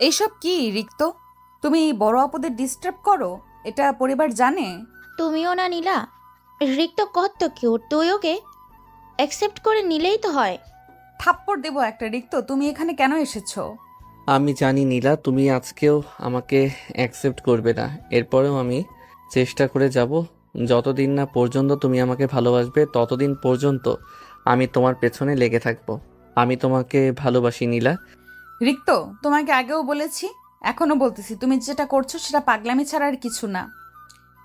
এইসব কি রিক্ত? তুমি বড় আপুদের ডিস্টার্ব করো, এটা পরিবার জানে? তুমিও না নীলা। রিক্ত কত কিউট, তুই ওকে অ্যাকসেপ্ট করে নিলেই তো হয়। থাপ্পড় দেবো একটা। রিক্ত, তুমি এখানে কেন এসেছো? আমি জানি নীলা, তুমি আজকেও আমাকে অ্যাকসেপ্ট করবে না। এরপরেও আমি চেষ্টা করে যাব। যতদিন না পর্যন্ত তুমি আমাকে ভালোবাসবে ততদিন পর্যন্ত আমি তোমার পেছনে লেগে থাকবো। আমি তোমাকে ভালোবাসি নীলা। রিক্ত, তোমাকে আগেও বলেছি, এখনো বলতেছি, তুমি যেটা করছো সেটা পাগলামি ছাড়া আর কিছু না।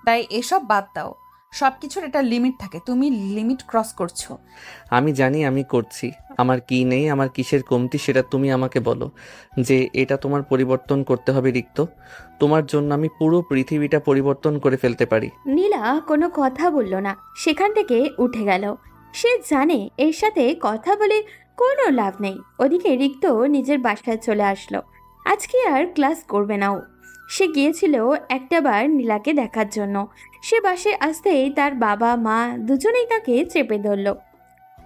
তাই এসব বাদ দাও। সব কিছুর একটা লিমিট থাকে, তুমি লিমিট ক্রস করছো। আমি জানি আমি করছি। আমার কি নেই, আমার কিসের কমতি সেটা তুমি আমাকে বলো, যে এটা তোমার পরিবর্তন করতে হবে রিক্ত। তোমার জন্য আমি পুরো পৃথিবীটা পরিবর্তন করে ফেলতে পারি। নীলা কোনো কথা বলল না, সেখান থেকে উঠে গেল। সে জানে এর সাথে কথা বলে কোনো লাভ নেই। ওদিকে রিক্ত নিজের বাসায় চলে আসলো। আজকে আর ক্লাস করবে না ও। সে গিয়েছিল একটাবার নীলাকে দেখার জন্য। সে বাসায় আসতেই তার বাবা মা দুজনেই তাকে চেপে ধরল।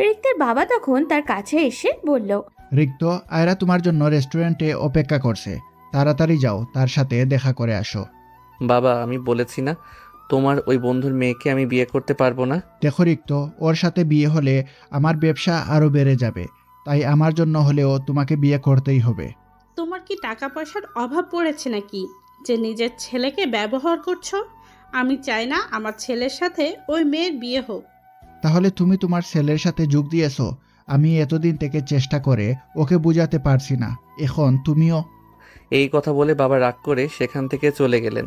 রিক্তের বাবা তখন তার কাছে এসে বলল, রিক্ত, আয়রা তোমার জন্য রেস্টুরেন্টে অপেক্ষা করছে। তাড়াতাড়ি যাও, তার সাথে দেখা করে আসো। বাবা, আমি বলেছি না তোমার ওই বন্ধুর মেয়েকে আমি বিয়ে করতে পারবো না। দেখো রিক্ত, ওর সাথে বিয়ে হলে আমার ব্যবসা আরও বেড়ে যাবে। তাই আমার জন্য হলেও তোমাকে বিয়ে করতেই হবে। তোমার কি টাকা পয়সার অভাব পড়েছে নাকি যে নিজের ছেলেকে ব্যবহার করছো? আমি চাই না আমার ছেলের সাথে ওই মেয়ের বিয়ে হোক। তাহলে তুমি তোমার ছেলের সাথে যোগ দিয়েছো। আমি এতদিন থেকে চেষ্টা করে ওকে বুঝাতে পারছি না, এখন তুমিও। এই কথা বলে বাবা রাগ করে সেখান থেকে চলে গেলেন।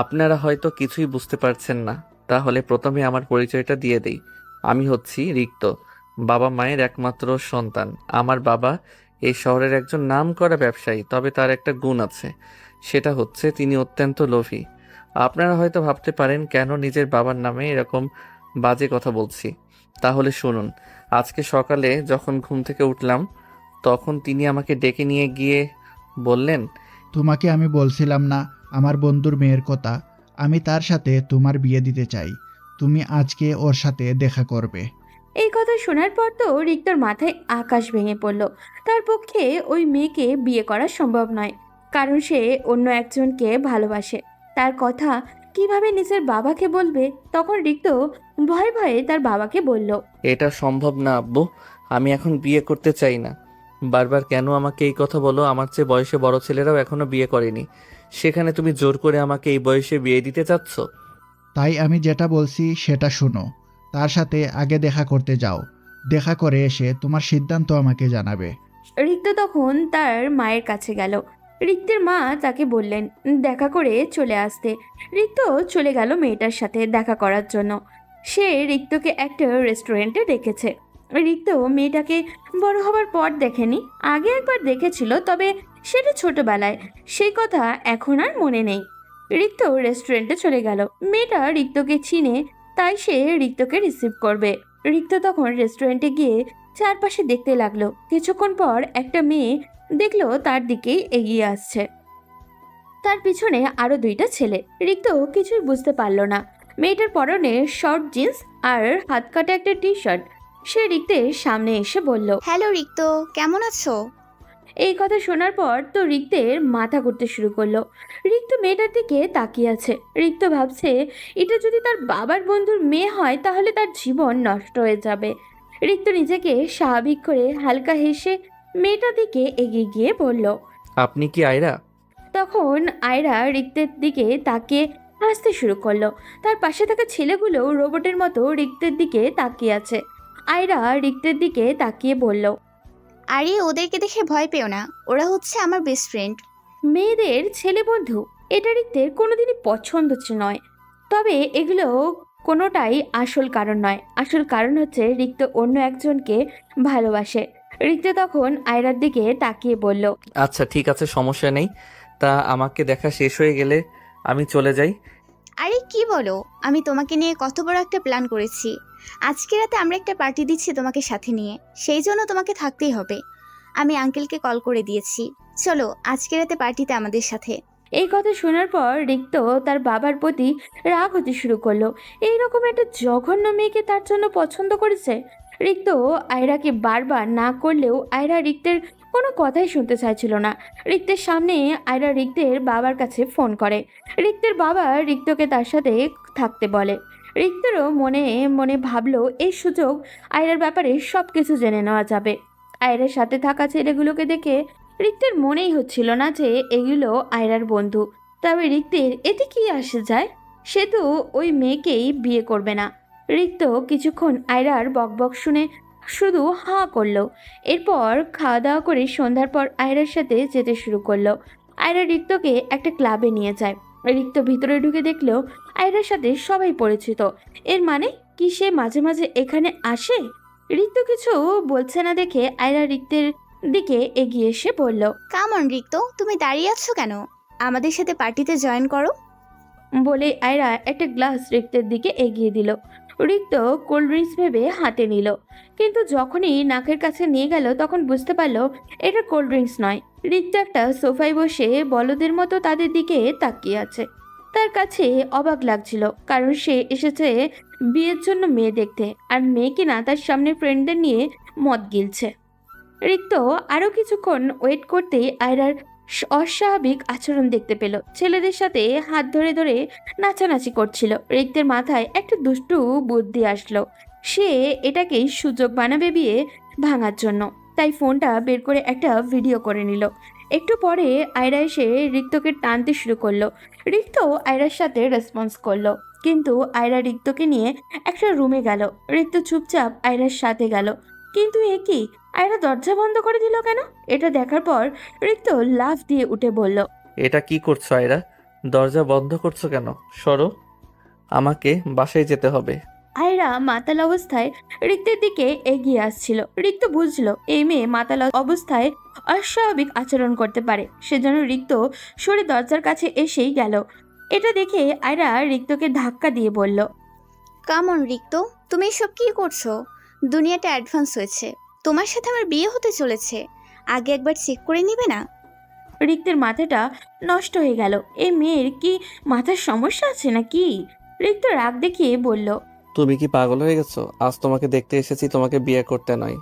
আপনারা হয়তো কিছুই বুঝতে পারছেন না, তাহলে প্রথমে আমার পরিচয়টা দিয়ে দেই। আমি হচ্ছি রিক্ত, বাবা মায়ের একমাত্র সন্তান। আমার বাবা এই শহরের একজন নামকরা ব্যবসায়ী, তবে তার একটা গুণ আছে, সেটা হচ্ছে তিনি অত্যন্ত লোভী। আপনারা হয়তো ভাবতে পারেন কেন নিজের বাবার নামে এরকম বাজে কথা বলছি। তাহলে শুনুন, আজকে সকালে যখন ঘুম থেকে উঠলাম তখন তিনি আমাকে ডেকে নিয়ে গিয়ে বললেন, তোমাকে আমি বলছিলাম না আমার বন্ধুর মেয়ের কথা? আমি তার সাথে তোমার বিয়ে দিতে চাই। তুমি আজকে ওর সাথে দেখা করবে। এই কথা শোনার পর তো রিক্তর মাথায় আকাশ ভেঙে পড়ল। তার পক্ষে ওই মেয়েকে বিয়ে করা সম্ভব নয়, কারণ সে অন্য একজনকে ভালোবাসে। তার কথা কিভাবে নিজের বাবাকে বলবে? তখন রিক্ত ভয়ে ভয়ে তার বাবাকে বলল, এটা সম্ভব না আব্বু, আমি এখন বিয়ে করতে চাই না। বারবার কেন আমাকে এই কথা বলো? আমার চেয়ে বয়সে বড় ছেলেরাও এখনো বিয়ে করেনি, সেখানে তুমি জোর করে আমাকে এই বয়সে বিয়ে দিতে চাচ্ছ? তাই আমি যেটা বলছি সেটা শোনো। তার সাথে আগে দেখা করতে যাও। দেখা করে এসে তোমার সিদ্ধান্ত আমাকে জানাবে। রিক্ত তখন তার মায়ের কাছে গেল। রিক্তের মা তাকে বললেন দেখা করে চলে আসতে। রিক্ত চলে গেল মেয়েটার সাথে দেখা করার জন্য। সে রিক্তকে একটা রেস্টুরেন্টে ডেকেছে। রিক্ত মেয়েটাকে বড় হবার পর দেখেনি, আগে একবার দেখেছিল, তবে সেটা ছোটবেলায়। সেই কথা এখন আর মনে নেই। রিক্ত রেস্টুরেন্টে চলে গেল। মেয়েটা রিক্তকে চিনে, তাই সে রিক্তকে রিসিভ করবে। রিক্ত তখন রেস্টুরেন্টে গিয়ে চারপাশে দেখতে লাগলো। কিছুক্ষণ পর একটা মেয়ে দেখলো তার দিকেই এগিয়ে আসছে। তার পিছনে আরো দুইটা ছেলে। রিক্ত কিছুই বুঝতে পারলো না। মেয়েটার পরনে শর্ট জিন্স আর হাত কাটা একটা টি শার্ট। সে রিক্তের সামনে এসে বলল, হ্যালো রিক্ত, কেমন আছো? এই কথা শোনার পর তো রিক্তের মাথা ঘুরতে শুরু করলো। রিক্ত মেয়েটার দিকে তাকিয়ে আছে। রিক্ত ভাবছে এটা যদি তার বাবার বন্ধুর মেয়ে হয় তাহলে তার জীবন নষ্ট হয়ে যাবে। রিক্ত নিজেকে স্বাভাবিক করে হালকা হেসে মেয়েটার দিকে এগিয়ে গিয়ে বলল। আপনি কি আয়রা? তখন আয়রা রিক্তের দিকে তাকিয়ে হাসতে শুরু করলো। তার পাশে থাকা ছেলেগুলো রোবটের মতো রিক্তের দিকে তাকিয়ে আছে। আয়রা রিক্তের দিকে তাকিয়ে বলল, আরে ওদেরকে দেখে ভয় পেও না, ওরা হচ্ছে আমার বেস্ট ফ্রেন্ড। মেয়েদের ছেলে বন্ধু, এটা রিক্তের কোনোদিনই পছন্দ নয়। তবে এগুলো কোনোটাই আসল কারণ নয়। আসল কারণ হচ্ছে রিক্ত অন্য একজনকে ভালোবাসে। রিক্ত তখন আয়রার দিকে তাকিয়ে বলল, আচ্ছা ঠিক আছে, সমস্যা নেই। তা আমাকে দেখা শেষ হয়ে গেলে আমি চলে যাই। আরে কি বলো, আমি তোমাকে নিয়ে কত বড় একটা প্ল্যান করেছি। আজকে রাতে আমরা একটা পার্টি দিচ্ছি তোমাকে সাথে নিয়ে, সেই জন্য তোমাকে থাকতেই হবে। আমি আঙ্কেলকে কল করে দিয়েছি, চলো আজকে রাতে পার্টিতে আমাদের সাথে। এই কথা শোনার পর রিক্ত তার বাবার প্রতি রাগ হতে শুরু করলো। এইরকম একটা জঘন্য মেয়েকে তার জন্য পছন্দ করেছে। রিক্ত আয়রাকে বারবার না করলেও আয়রা রিক্তের কোনো কথাই শুনতে চাইছিল না। রিক্তের সামনে আয়রা রিক্তের বাবার কাছে ফোন করে। রিক্তের বাবা রিক্তকে তার সাথে থাকতে বলে। রিক্তেরও মনে মনে ভাবলো এই সুযোগ আয়রার ব্যাপারে সব কিছু জেনে নেওয়া যাবে। আয়রার সাথে থাকা ছেলেগুলোকে দেখে রিক্তের মনেই হচ্ছিল না যে এগুলো আয়রার বন্ধু। তবে রিক্তের এতে কি আসে যায়, সে তো ওই মেয়েকেই বিয়ে করবে না। রিক্ত কিছুক্ষণ আয়রার বকবক শুনে শুধু হাঁ করলো। এরপর খাওয়া দাওয়া করে সন্ধ্যার পর আয়রার সাথে যেতে শুরু করলো। আয়রা রিক্তকে একটা ক্লাবে নিয়ে যায়। রিক্ত ভিতরে ঢুকে দেখলো আয়রার সাথে সবাই পরিচিত। এর মানে কি সে মাঝে মাঝে এখানে আসে? রিক্ত কিছু বলছে না দেখে আয়রা রিক্তের দিকে এগিয়ে এসে বলল, কাম অন রিক্ত, তুমি দাঁড়িয়ে আছো কেন? আমাদের সাথে পার্টিতে জয়েন করো। বলে আয়রা একটা গ্লাস রিক্তের দিকে এগিয়ে দিল। রিক্ত কোল্ড ড্রিঙ্কস ভেবে হাতে নিল, কিন্তু যখনই নাকের কাছে নিয়ে গেল তখন বুঝতে পারলো এটা কোল্ড ড্রিঙ্কস নয়। রিক্ত একটা সোফায় বসে বলদের মতো তাদের দিকে তাকিয়ে আছে। তার কাছে অবাক লাগছিল, কারণ সে এসেছে বিয়ের জন্য মেয়ে দেখতে, আর মেয়ে কিনা তার সামনে ফ্রেন্ডদের নিয়ে মদ গিলছে। রিক্ত আরও কিছুক্ষণ ওয়েট করতেই আয়রার অস্বাভাবিক আচরণ দেখতে পেল। ছেলেদের সাথে হাত ধরে ধরে নাচানাচি করছিল। রিক্তের মাথায় একটা দুষ্টু বুদ্ধি আসলো। সে এটাকেই সুযোগ বানাবে বিয়ে ভাঙার জন্য। তাই ফোনটা বের করে একটা ভিডিও করে নিল। একটু পরে আয়রা এসে রিক্তকে টানতে শুরু করলো। রিক্ত আয়রার সাথে রেসপন্স করলো, কিন্তু আয়রা রিক্তকে নিয়ে একটা রুমে গেল। রিক্ত চুপচাপ আয়রার সাথে গেল, কিন্তু এ কি, আয়রা দরজা বন্ধ করে দিল কেন? এটা দেখার পর রিক্ত লাফ দিয়ে উঠে বলল, এটা কি করছো আয়রা? দরজা বন্ধ করছো কেন? সরো, আমাকে বাসায় যেতে হবে। আয়রা মাতাল অবস্থায় রিক্তের দিকে এগিয়ে আসছিল। রিক্ত বুঝলো এই মেয়ে মাতাল অবস্থায় অস্বাভাবিক আচরণ করতে পারে, সেজন্য রিক্ত সরে দরজার কাছে এসেই গেল। এটা দেখে আয়রা রিক্তকে ধাক্কা দিয়ে বলল, কাম অন রিক্ত, তুমি এসব কি করছো? দুনিয়াটা অ্যাডভান্স হয়েছে, তোমার সাথে আমার বিয়ে হতে চলেছে। আগে একবার চেক করে নিবে না? রিক্তের মাথাটা নষ্ট হয়ে গেল। এই মেয়ের কি মাথার সমস্যা আছে নাকি? রিক্ত রাগ দেখিয়ে বলল, তুমি কি পাগল হয়ে গেছো? আজ তোমাকে দেখতে এসেছি, তোমাকে বিয়ে করতে নয়।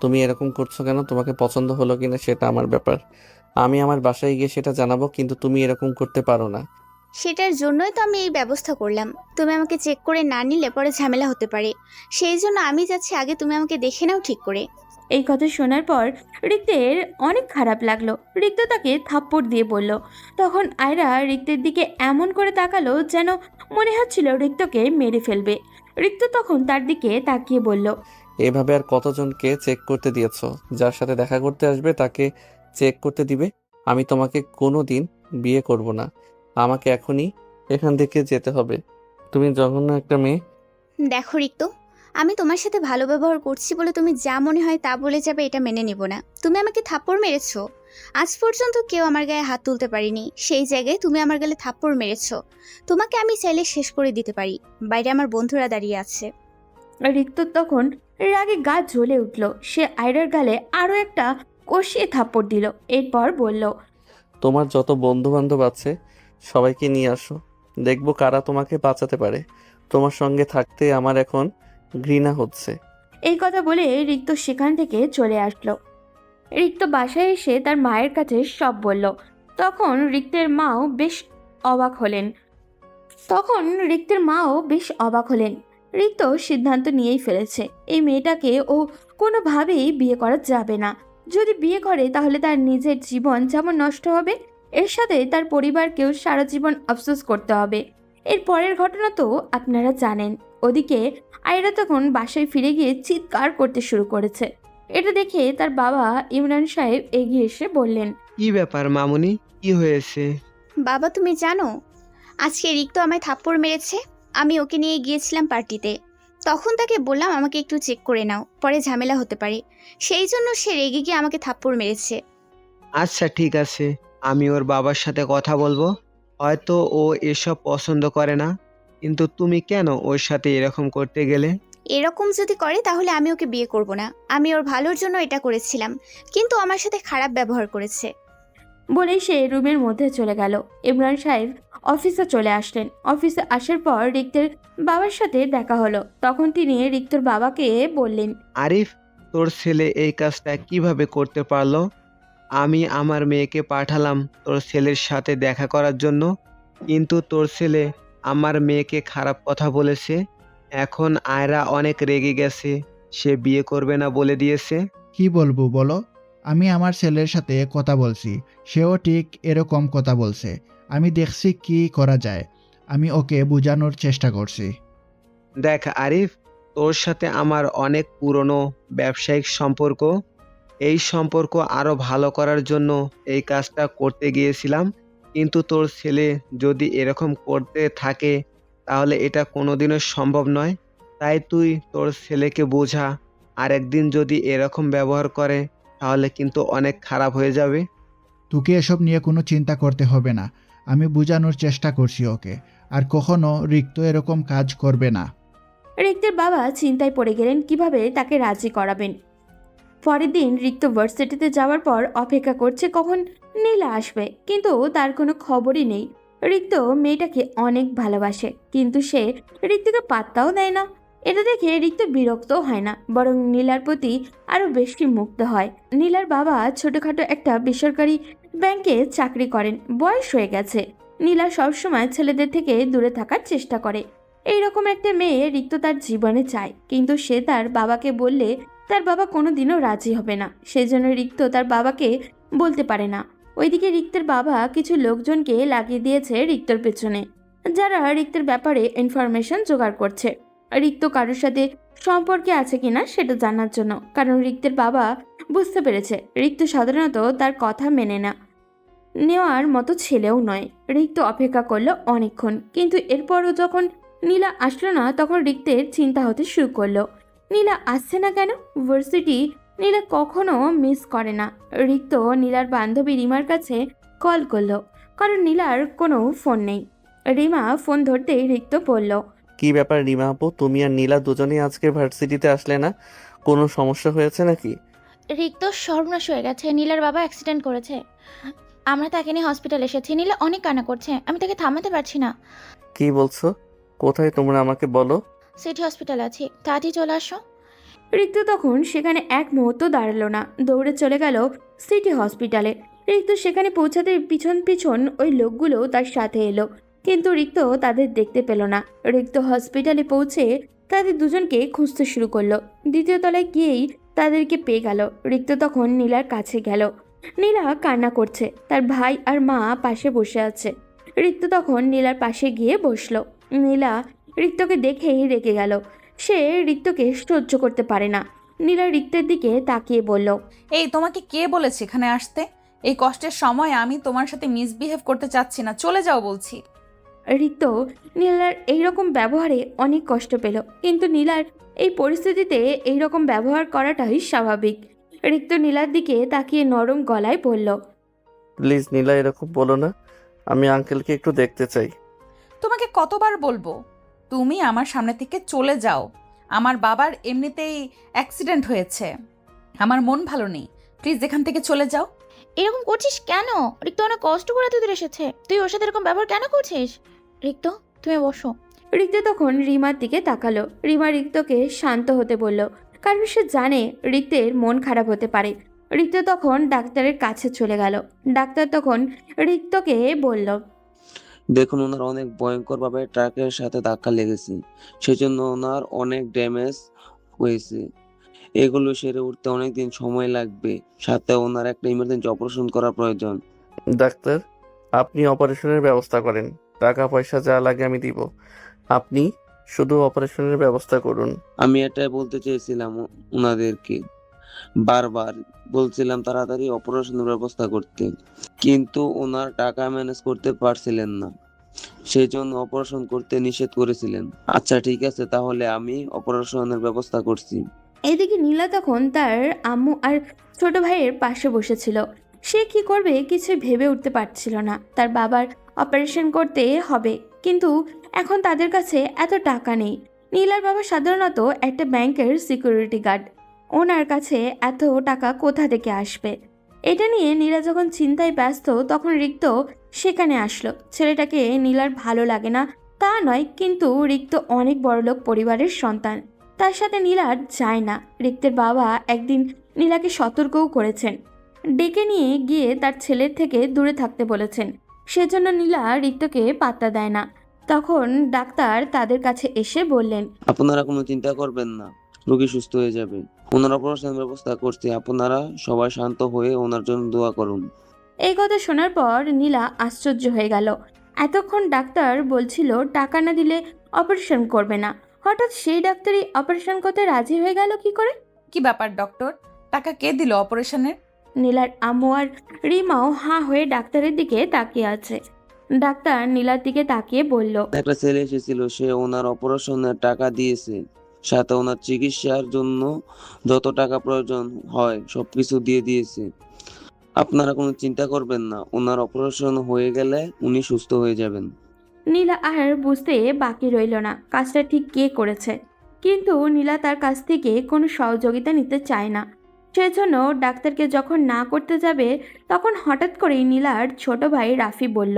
তুমি এরকম করছো কেন? তোমাকে পছন্দ হলো কিনা সেটা আমার ব্যাপার, আমি আমার বাসায় গিয়ে সেটা জানাবো, কিন্তু তুমি এরকম করতে পারো না। সেটার জন্যই তো আমি এই ব্যবস্থা করলাম। তুমি আমাকে চেক করে না নিলে পরে ঝামেলা হতে পারে, সেই জন্য আমি যাচ্ছি, আগে তুমি আমাকে দেখে নাও ঠিক করে। এই কথা শোনার পর রিক্তের অনেক খারাপ লাগলো। রিক্ত তাকে থাপ্পড় দিয়ে বলল। তখন আয়রা রিক্তের দিকে এমন করে তাকালো যেন মনে হচ্ছিল রিক্তকে মেরে ফেলবে। রিক্ত তখন তার দিকে তাকিয়ে বলল, এভাবে আর কতজনকে চেক করতে দিয়েছো? যার সাথে দেখা করতে আসবে তাকে চেক করতে দিবে? আমি তোমাকে কোনো দিন বিয়ে করব না। আমাকে এখনই এখান থেকে যেতে হবে। তুমি জঘন্য একটা মেয়ে। দেখো রিক্ত, আমি তোমার সাথে ভালো ব্যবহার করছি বলে তুমি যা মনে হয় তা বলে যাবে, এটা মেনে নিব না। তুমি আমাকে থাপ্পড় মেরেছো, আজ পর্যন্ত কেউ আমার গায়ে হাত তুলতে পারিনি, সেই জায়গায় তুমি আমার গালে থাপ্পড় মেরেছো। তোমাকে আমি চাইলে শেষ করে দিতে পারি, বাইরে আমার বন্ধুরা দাঁড়িয়ে আছে। রিক্ত তখন রাগে গা জ্বলে উঠল। সে আয়রার গালে আরো একটা কষিয়ে থাপ্পড় দিল। এরপর বলল, তোমার যত বন্ধু বান্ধব আছে সবাইকে নিয়ে আসো, দেখবো কারা তোমাকে বাঁচাতে পারে। তোমার সঙ্গে থাকতে আমার এখন ঘৃণা হচ্ছে। এই কথা বলে রিক্ত সেখান থেকে চলে আসলো। রিক্ত বাসায় এসে তার মায়ের কাছে সব বলল। তখন রিক্তের মাও বেশ অবাক হলেন। রিক্ত সিদ্ধান্ত নিয়েই ফেলেছে, এই মেয়েটাকে ও কোনোভাবেই বিয়ে করা যাবে না। যদি বিয়ে করে তাহলে তার নিজের জীবন যেমন নষ্ট হবে, এর সাথে তার পরিবারকেও সারা জীবন আফসোস করতে হবে। এর পরের ঘটনা তো আপনারা জানেন। ওদিকে আয়রা তখন বাসায় ফিরে গিয়ে চিৎকার করতে শুরু করেছে। এটা দেখে তার বাবা ইমরান সাহেব এগিয়ে এসে বললেন, কি ব্যাপার মামুনি, কি হয়েছে? বাবা, তুমি জানো আজকে রিক্ত আমায় থাপ্পড় মেরেছে। আমি ওকে নিয়ে গিয়েছিলাম পার্টিতে, তখন তাকে বললাম আমাকে একটু চেক করে নাও, পরে ঝামেলা হতে পারে, সেই জন্য সে রেগে গিয়ে আমাকে থাপ্পড় মেরেছে। আচ্ছা ঠিক আছে, আমি ওর বাবার সাথে কথা বলবো। হয়তো ও এসব পছন্দ করে না, কিন্তু তুমি কেন ওর সাথে এরকম করতে গেলে? এরকম যদি করে তাহলে আমি ওকে বিয়ে করব না। আমি ওর ভালোর জন্য এটা করেছিলাম, কিন্তু আমার সাথে খারাপ ব্যবহার করেছে। বলেই সে রুমের মধ্যে চলে গেল। ইমরান সাহেব অফিসে চলে আসলেন। অফিসে আসার পর রিক্তের বাবার সাথে দেখা হলো। তখন তিনি রিক্তর বাবাকে বললেন, আরিফ, তোর ছেলে এই কাজটা কিভাবে করতে পারলো? আমি আমার মেয়েকে পাঠালাম তোর ছেলের সাথে দেখা করার জন্য, কিন্তু তোর ছেলে আমার মেয়েকে খারাপ কথা বলেছে। এখন আয়রা অনেক রেগে গেছে, সে বিয়ে করবে না বলে দিয়েছে। কি বলবো বলো? আমি আমার ছেলের সাথে কথা বলছি, সেও ঠিক এরকম কথা বলছে। আমি দেখছি কি করা যায়, আমি ওকে বোঝানোর চেষ্টা করছি। দেখ আরিফ, তোর সাথে আমার অনেক পুরনো ব্যবসায়িক সম্পর্ক। এই সম্পর্ক আরো ভালো করার জন্য এই কাজটা করতে গিয়েছিলাম, কিন্তু তোর ছেলে যদি এরকম করতে থাকে তাহলে এটা কোনোদিনও সম্ভব নয়। তাই তুই তোর ছেলেকে বোঝা, আর একদিন যদি এরকম ব্যবহার করে তাহলে কিন্তু অনেক খারাপ হয়ে যাবে। তোকে এসব নিয়ে কোনো চিন্তা করতে হবে না, আমি বোঝানোর চেষ্টা করছি ওকে, আর কখনো রিক্ত এরকম কাজ করবে না। রিক্তের বাবা চিন্তায় পড়ে গেলেন কিভাবে তাকে রাজি করাবেন। পরের দিন রিক্ত ভার্সিটিতে যাওয়ার পর অপেক্ষা করছে কখন নীলা আসবে, কিন্তু তার কোনো খবরই নেই। রিক্ত মেয়েটাকে অনেক ভালোবাসে, কিন্তু সে রিক্তকে পাত্তাও দেয় না। এটা দেখে রিক্ত বিরক্ত হয় না, বরং নীলার প্রতি আরো বেশি মুগ্ধ হয়। নীলার বাবা ছোটখাটো একটা বেসরকারি ব্যাংকে চাকরি করেন, বয়স হয়ে গেছে। নীলা সবসময় ছেলেদের থেকে দূরে থাকার চেষ্টা করে। এইরকম একটা মেয়ে রিক্ত তার জীবনে চায়, কিন্তু সে তার বাবাকে বললে তার বাবা কোনোদিনও রাজি হবে না। সেই জন্য রিক্ত তার বাবাকে বলতে পারে না। ওইদিকে রিক্তের বাবা কিছু লোকজনকে লাগিয়ে দিয়েছে রিক্তর পেছনে, যারা রিক্তের ব্যাপারে ইনফরমেশন জোগাড় করছে। রিক্ত কারোর সাথে সম্পর্কে আছে কিনা সেটা জানার জন্য, কারণ রিক্তের বাবা বুঝতে পেরেছে রিক্ত সাধারণত তার কথা মেনে না নেওয়ার মতো ছেলেও নয়। রিক্ত অপেক্ষা করলো অনেকক্ষণ, কিন্তু এরপরও যখন নীলা আসলো না তখন রিক্তের চিন্তা হতে শুরু করলো। নীলা আসছে না কেন? ভার্সিটি নীলা কখনো মিস করে না। রিক্ত নীলার বান্ধবী রিমার কাছে কল করলো, কারণ নীলার কোনো ফোন নেই। রিমা ফোন ধরতেই রিক্ত বলল, কি ব্যাপার রিমা আপু, তুমি আর নীলা দুজনেই আজকে ভার্সিটিতে আসলে না? কোনো সমস্যা হয়েছে নাকি? রিক্ত সর্বনাশ হয়ে গেছে, নীলার বাবা অ্যাক্সিডেন্ট করেছে। আমরা তাকে নিয়ে হসপিটাল এসেছি। নীলা অনেক কান্না করছে, আমি তাকে থামাতে পারছি না। কি বলছো? কোথায় তোমরা আমাকে বলো। সিটি হসপিটাল আছি, তাড়াতাড়ি চলে আসো। রিক্ত তখন সেখানে এক মুহূর্ত দাঁড়ালো না, দৌড়ে চলে গেল সিটি হসপিটালে। রিক্ত সেখানে পৌঁছাতে পিছন পিছন ওই লোকগুলো তার সাথে এলো, কিন্তু রিক্ত তাদের দেখতে পেল না। রিক্ত হসপিটালে পৌঁছে তাদের দুজনকে খুঁজতে শুরু করলো। দ্বিতীয় তলায় গিয়েই তাদেরকে পেয়ে গেল। রিক্ত তখন নীলার কাছে গেল। নীলা কান্না করছে, তার ভাই আর মা পাশে বসে আছে। রিক্ত তখন নীলার পাশে গিয়ে বসলো। নীলা রিক্তকে দেখেই রেগে গেল। সে রিক্তকে সহ্য করতে পারে না। নীলা রিক্তের দিকে তাকিয়ে বলল, এই তোমাকে কে বলেছে এখানে আসতে? এই কষ্টের সময় আমি তোমার সাথে মিসবিহেভ করতে চাচ্ছি না, চলে যাও বলছি। রিক্ত নীলার এইরকম ব্যবহারে অনেক কষ্ট পেল, কিন্তু নীলার এই পরিস্থিতিতে এইরকম ব্যবহার করাটাই স্বাভাবিক। রিক্ত নীলার দিকে তাকিয়ে নরম গলায় বলল, প্লিজ নীলা, এরকম বলো না। আমি আঙ্কেলকে একটু দেখতে চাই। তোমাকে কতবার বলবো তুমি আমার সামনে থেকে চলে যাও? আমার বাবার এমনিতেই অ্যাক্সিডেন্ট হয়েছে, আমার মন ভালো নেই, প্লিজ এখান থেকে চলে যাও। এরকম করছিস কেন? রিক্ত অনেক কষ্ট করে তোদের এসেছে, তুই ওর সাথে এরকম ব্যবহার কেন করছিস? রিক্ত, তুমি বসো। রিক্ত তখন রিমার দিকে তাকালো। রিমা রিক্তকে শান্ত হতে বলল, কারণ সে জানে রিক্তের মন খারাপ হতে পারে। রিক্ত তখন ডাক্তারের কাছে চলে গেল। ডাক্তার তখন রিক্তকে বলল, দেখুন, ওনার অনেক ভয়ঙ্করভাবে ট্রাকের সাথে ধাক্কা লেগেছে, সেজন্য ওনার অনেক ড্যামেজ হয়েছে। এগুলো সেরে উঠতে অনেকদিন সময় লাগবে, সাথে ওনার একটা ইমার্জেন্সি অপারেশন করা প্রয়োজন। ডাক্তার, আপনি অপারেশনের ব্যবস্থা করেন, টাকা পয়সা যা লাগে আমি দিব। আপনি শুধু অপারেশনের ব্যবস্থা করুন। আমি এটাই বলতে চেয়েছিলাম ওনাদেরকে, বারবার বলছিলাম তাড়াতাড়ি অপারেশনের ব্যবস্থা করতে, কিন্তু ওনার টাকা ম্যানেজ করতে পারছিলেন না, সেই জন্য অপারেশন করতে নিষেধ করেছিলেন। আচ্ছা ঠিক আছে, তাহলে আমি অপারেশনের ব্যবস্থা করছি। এদিকে নীলা তখন তার আম্মু আর ছোট ভাইয়ের পাশে বসেছিল। সে কি করবে কিছু ভেবে উঠতে পারছিল না। তার বাবার অপারেশন করতে হবে, কিন্তু এখন তাদের কাছে এত টাকা নেই। নীলার বাবা সাধারণত একটা ব্যাংকের সিকিউরিটি গার্ড, ওনার কাছে এত টাকা কোথা থেকে আসবে? এটা নিয়ে নীলা যখন চিন্তায় ব্যস্ত তখন রিক্ত সেখানে আসলো। ছেলেটাকে নীলার ভালো লাগে না তা নয়, কিন্তু রিক্ত অনেক বড়লোক পরিবারের সন্তান, তার সাথে নীলার যায় না। রিক্তের বাবা একদিন নীলাকে সতর্কও করেছেন, ডেকে নিয়ে গিয়ে তার ছেলের থেকে দূরে থাকতে বলেছেন। সেজন্য নীলা রিক্তকে পাত্তা দেয় না। তখন ডাক্তার তাদের কাছে এসে বললেন, আপনারা কোনো চিন্তা করবেন না, রোগী সুস্থ হয়ে যাবে। ওনার অপারেশনের ব্যবস্থা করছি, আপনারা সবাই শান্ত হয়ে ওনার জন্য দোয়া করুন। এই কথা শোনার পর নীলা আশ্চর্য হয়ে গেল। এতক্ষণ ডাক্তার বলছিল টাকা না দিলে অপারেশন করবে না, হঠাৎ সেই ডাক্তারই অপারেশন করতে রাজি হয়ে গেল কি করে? কি ব্যাপার ডক্টর, টাকা কে দিল অপারেশনের? নীলার আম্মু আর রিমাও হাঁ হয়ে ডাক্তারের দিকে তাকিয়ে আছে। ডাক্তার নীলার দিকে তাকিয়ে বলল, একটা ছেলে এসেছিল, সে ওনার অপারেশনের টাকা দিয়েছে, সাথে ওনার চিকিৎসার জন্য যত টাকা প্রয়োজন হয় সবকিছু দিয়ে দিয়েছে। আপনারা কোনো চিন্তা করবেন না, ওনার অপারেশন হয়ে গেলে উনি সুস্থ হয়ে যাবেন। নীলা আর বুঝতে বাকি রইল না কাজটা ঠিক কে করেছে, কিন্তু নীলা তার কাছ থেকে কোনো সহযোগিতা নিতে চায় না। সেজন্য ডাক্তারকে যখন না করতে যাবে তখন হঠাৎ করেই নীলার ছোট ভাই রাফি বলল,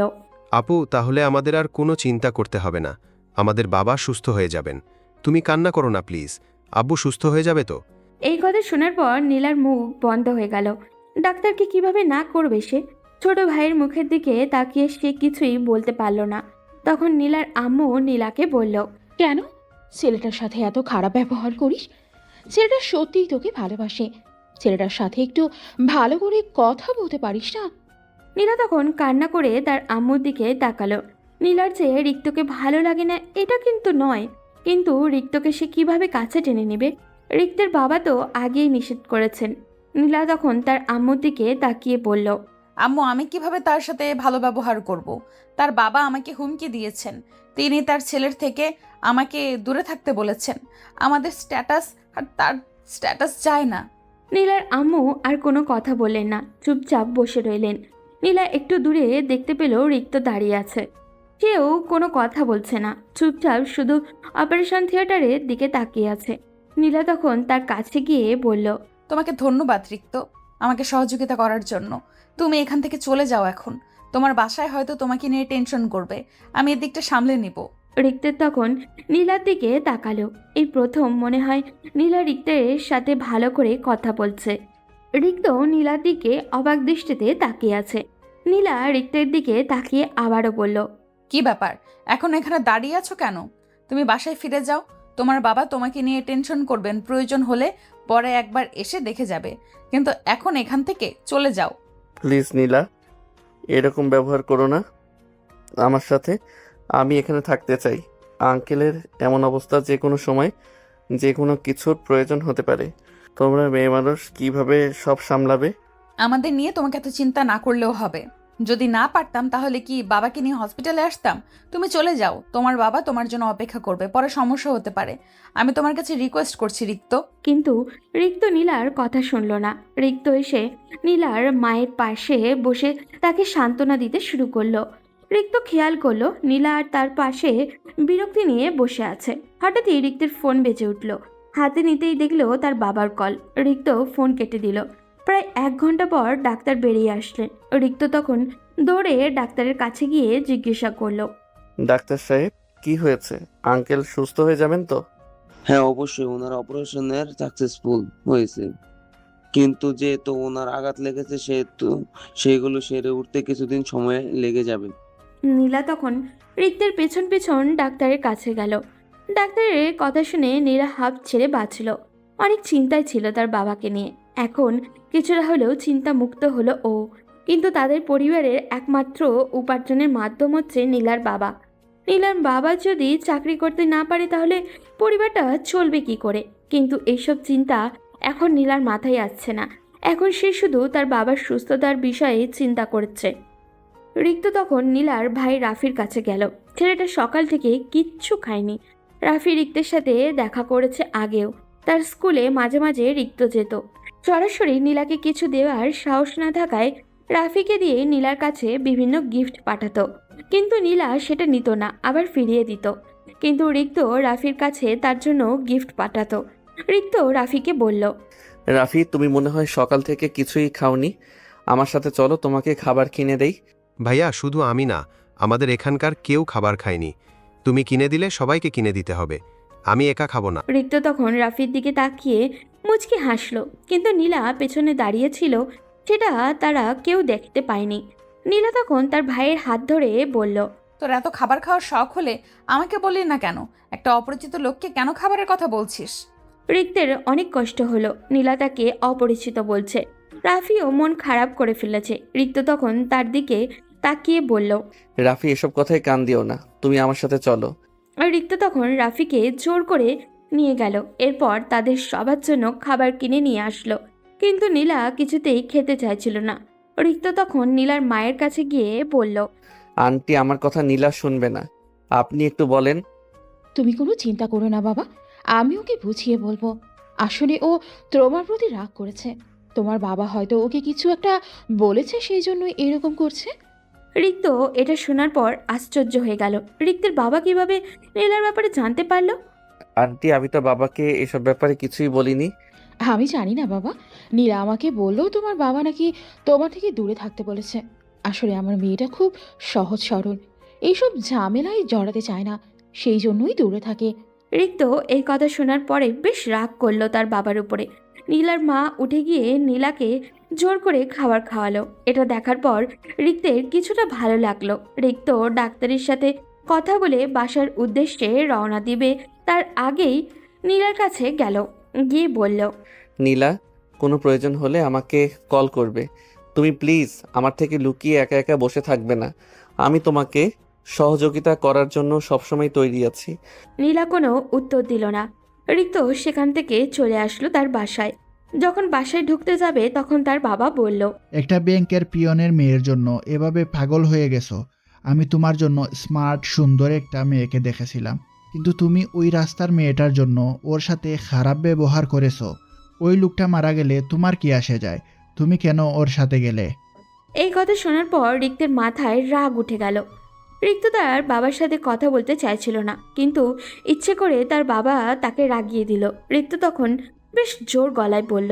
আপু, তাহলে আমাদের আর কোনো চিন্তা করতে হবে না, আমাদের বাবা সুস্থ হয়ে যাবেন। তুমি কান্না করো না প্লিজ, আব্বু সুস্থ হয়ে যাবে তো? এই কথা শোনার পর নীলার মুখ বন্ধ হয়ে গেল। ডাক্তারকে কিভাবে না করবে সে? ছোট ভাইয়ের মুখের দিকে তাকিয়ে সে কিছুই বলতে পারল না। তখন নীলার আম্মু নীলাকে বলল, কেন ছেলেটার সাথে এত খারাপ ব্যবহার করিস? ছেলেটা সত্যিই তোকে ভালোবাসে, ছেলেটার সাথে একটু ভালো করে কথা বলতে পারিস না? নীলা তখন কান্না করে তার আম্মুর দিকে তাকালো। নীলার চেয়ে রিক্তকে ভালো লাগে না এটা কিন্তু নয়, কিন্তু রিক্তকে সে কিভাবে কাছে টেনে নেবে? রিক্তের বাবা তো আগেই নিষেধ করেছেন। নীলা তখন তার আম্মুর দিকে তাকিয়ে বলল, আম্মু, আমি কিভাবে তার সাথে ভালো ব্যবহার করব? তার বাবা আমাকে হুমকি দিয়েছেন, তিনি তার ছেলের থেকে আমাকে দূরে থাকতে বলেছেন। আমাদের স্ট্যাটাস আর তার স্ট্যাটাস যায় না। নীলার আম্মু আর কোনো কথা বললেন না, চুপচাপ বসে রইলেন। নীলা একটু দূরে দেখতে পেল রিক্ত দাঁড়িয়ে আছে, কেউ কোনো কথা বলছে না, চুপচাপ শুধু অপারেশন থিয়েটারের দিকে তাকিয়ে আছে। নীলা তখন তার কাছে গিয়ে বলল, তোমাকে ধন্যবাদ রিক্ত, আমাকে সহযোগিতা করার জন্য। তুমি এখান থেকে চলে যাও এখন। তোমার বাসায় হয়তো তোমাকে নিয়ে টেনশন করবে, আমি এদিকটা সামলে নিব। রিক্তের তখন নীলার দিকে তাকালো। এই প্রথম মনে হয় নীলা রিক্তের সাথে ভালো করে কথা বলছে। রিক্ত নীলার দিকে অবাক দৃষ্টিতে তাকিয়ে আছে। নীলা রিক্তের দিকে তাকিয়ে আবারও বলল, কি ব্যাপার, এখন এখানে দাঁড়িয়ে আছো কেন? তুমি বাসায় ফিরে যাও, তোমার বাবা তোমাকে নিয়ে টেনশন করবেন, প্রয়োজন হলে পরে একবার এসে দেখে যাবে, কিন্তু এখন এখান থেকে চলে যাও। প্লিজ নীলা, এরকম ব্যবহার করো না আমার সাথে। আমি এখানে থাকতে চাই। আঙ্কেলের এমন অবস্থা, যে কোনো সময় যে কোনো কিছুর প্রয়োজন হতে পারে। তোমরা মেয়ে মানুষ কিভাবে সব সামলাবে? আমাদের নিয়ে তোমাকে এত চিন্তা না করলেও হবে। যদি না পারতাম তাহলে কি বাবাকে নিয়ে হসপিটালে আসতাম? তুমি চলে যাও, তোমার বাবা তোমার জন্য অপেক্ষা করবে, পরে সমস্যা হতে পারে। আমি তোমার কাছে রিকোয়েস্ট করছি রিক্ত। কিন্তু রিক্ত নীলার কথা শুনল না। রিক্ত এসে নীলার মায়ের পাশে বসে তাকে সান্ত্বনা দিতে শুরু করলো। রিক্ত খেয়াল করলো নীলা আর তার পাশে বিরক্তি নিয়ে বসে আছে। হঠাৎই রিক্তের ফোন বেজে উঠল। হাতে নিতেই দেখলো তার বাবার কল। রিক্ত ফোন কেটে দিল। প্রায় 1 ঘন্টা পর ডাক্তার বেরিয়ে আসলেন। রিক্ত তখন দৌড়ে ডাক্তারের কাছে গিয়ে জিজ্ঞাসা করলো, ডাক্তার সাহেব, কি হয়েছে? আঙ্কেল সুস্থ হয়ে যাবেন তো? হ্যাঁ অবশ্যই, ওনার অপারেশনের সাকসেসফুল হয়েছে, কিন্তু যেহেতু ওনার আঘাত লেগেছে সেহেতু সেগুলো সেরে উঠতে কিছুদিন সময় লেগে যাবে। নীলা তখন রিক্তের পেছন পেছন ডাক্তারের কাছে গেল। ডাক্তারের কথা শুনে নীলা হাঁপ ছেড়ে বাঁচল। অনেক চিন্তায় ছিল তার বাবাকে নিয়ে। এখন কিছুটা হলেও চিন্তা মুক্ত হলো ও। কিন্তু তাদের পরিবারের একমাত্র উপার্জনের মাধ্যম হচ্ছে নীলার বাবা। নীলার বাবা যদি চাকরি করতে না পারে তাহলে পরিবারটা চলবে কি করে? কিন্তু এইসব চিন্তা এখন নীলার মাথায় আসছে না। এখন সে শুধু তার বাবার সুস্থতার বিষয়ে চিন্তা করছে। রিক্ত তখন নীলার ভাই রাফির কাছে গেল। ছেলেটা সকাল থেকে কিচ্ছু খায়নি। রাফি রিক্তের সাথে দেখা করেছে আগেও। তার স্কুলে মাঝে মাঝে রিক্ত যেত। সরাসরি নীলাকে কিছু দেওয়ার সাহস না থাকায় রাফিকে দিয়ে নীলার কাছে বিভিন্ন গিফট পাঠাতো, কিন্তু নীলা সেটা নিত না, আবার ফিরিয়ে দিত। কিন্তু রিক্ত রাফির কাছে তার জন্য গিফট পাঠাতো। রিক্ত রাফিকে বলল, রাফি, তুমি মনে হয় সকাল থেকে কিছুই খাওনি। আমার সাথে চলো, তোমাকে খাবার কিনে দেই। ভাইয়া শুধু আমি না, আমাদের এখানকার কেউ খাবার খায়নি। তুমি কিনে দিলে সবাইকে কিনে দিতে হবে, আমি একা খাবো না। রিক্ত তখন রাফির দিকে তাকিয়ে মুচকি হাসল, কিন্তু নীলা পেছনে দাঁড়িয়ে ছিল সেটা তারা কেউ দেখতে পায়নি। নীলা তখন তার ভাইয়ের হাত ধরে বলল, তোর এত খাবার খাওয়ার শখ হলে আমাকে বললি না কেন? একটা অপরিচিত লোককে কেন খাবারের কথা বলছিস? রিক্তের অনেক কষ্ট হলো, নীলা তাকে অপরিচিত বলছে। রাফিও মন খারাপ করে ফেলেছে। রিক্ত তখন তার দিকে তাকিয়ে বলল, রাফি, এসব কথায় কান দিও না, তুমি আমার সাথে চলো। আর রিক্ত তখন রাফিকে জোর করে নিয়ে গেল। এরপর তাদের সবার জন্য খাবার কিনে নিয়ে আসলো, কিন্তু নীলা কিছুতেই খেতে চাইছিল না। রিক্ত তখন নীলার মায়ের কাছে গিয়ে বলল, আন্টি, আমার কথা নীলা শুনবে না, আপনি একটু বলেন। তুমি কোনো চিন্তা করো না বাবা, আমি ওকে বুঝিয়ে বলবো। আসলে ও তোমার প্রতি রাগ করেছে। তোমার বাবা হয়তো ওকে কিছু একটা বলেছে, সেই জন্যই এরকম করছে। রিক্ত এটা শোনার পর আশ্চর্য হয়ে গেল। রিক্তের বাবা কিভাবে নীলার ব্যাপারে জানতে পারলো? আন্টি, আমি তো বাবাকে এসব ব্যাপারে কিছুই বলিনি। আমি জানি না বাবা, নীরা আমাকে বললো তোমার বাবা নাকি তোমার থেকে দূরে থাকতে বলেছে। আসলে আমার মেয়েটা খুব সহজ সরল, এইসব ঝামেলায় জড়াতে চায় না, সেই জন্যই দূরে থাকে। রিক্ত এই কথা শোনার পরে বেশ রাগ করলো তার বাবার উপরে। নীলার মা উঠে গিয়ে নীলাকে জোর করে খাবার খাওয়ালো। এটা দেখার পর রিক্তের কিছুটা ভালো লাগলো। রিক্ত ডাক্তারের সাথে কথা বলে বাসার উদ্দেশ্যে রওনা দিবে তার আগেই নীলার কাছে গেল, গিয়ে বলল, নীলা, কোনো প্রয়োজন হলে আমাকে কল করবে। তুমি প্লিজ আমার থেকে লুকিয়ে একা একা বসে থাকবে না। আমি তোমাকে সহযোগিতা করার জন্য সবসময় তৈরি আছি। নীলা কোনো উত্তর দিল না। রিক্ত সেখান থেকে চলে আসলো তার বাসায়। যখন বাসায় ঢুকতে যাবে তখন তার বাবা বলল, একটা ব্যাংকের পিয়নের মেয়ের জন্য এভাবে পাগল হয়ে গেছো? আমি তোমার জন্য স্মার্ট সুন্দর একটা মেয়েকে দেখেছিলাম, কিন্তু তুমি ওই রাস্তার মেয়েটার জন্য ওর সাথে খারাপ ব্যবহার করেছো। ওই লোকটা মারা গেলে তোমার কি আসে যায়? তুমি কেন ওর সাথে গেলে? এই কথা শোনার পর রিক্তের মাথায় রাগ উঠে গেল। রিক্ত তার বাবার সাথে কথা বলতে চাইছিল না, কিন্তু ইচ্ছে করে তার বাবা তাকে রাগিয়ে দিল। রিক্ত তখন বেশ জোর গলায় বলল,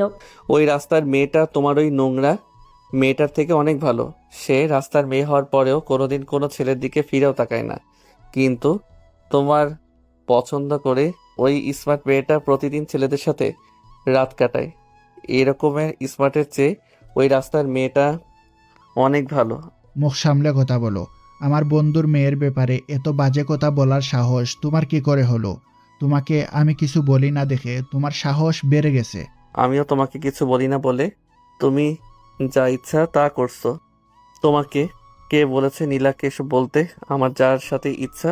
ওই রাস্তার মেয়েটা তোমার ওই নোংরা মেয়েটার থেকে অনেক ভালো। সে রাস্তার মেয়ে হওয়ার পরেও কোনোদিন কোনো ছেলের দিকে ফিরেও তাকায় না, কিন্তু তোমার পছন্দ করে ওই স্মার্ট মেয়েটা প্রতিদিন ছেলেদের সাথে রাত কাটায়। এরকমের স্মার্টের চেয়ে ওই রাস্তার মেয়েটা অনেক ভালো। মুখ সামলে কথা বলো। আমার বন্ধুর মেয়ের ব্যাপারে এত বাজে কথা বলার সাহস তোমার কি করে হলো? তোমাকে আমি কিছু বলি না দেখে তোমার সাহস বেড়ে গেছে। আমিও তোমাকে কিছু বলি না বলে তুমি যা ইচ্ছা তা করছো। তোমাকে কে বলেছে নীলাকে এসব বলতে? আমার যার সাথে ইচ্ছা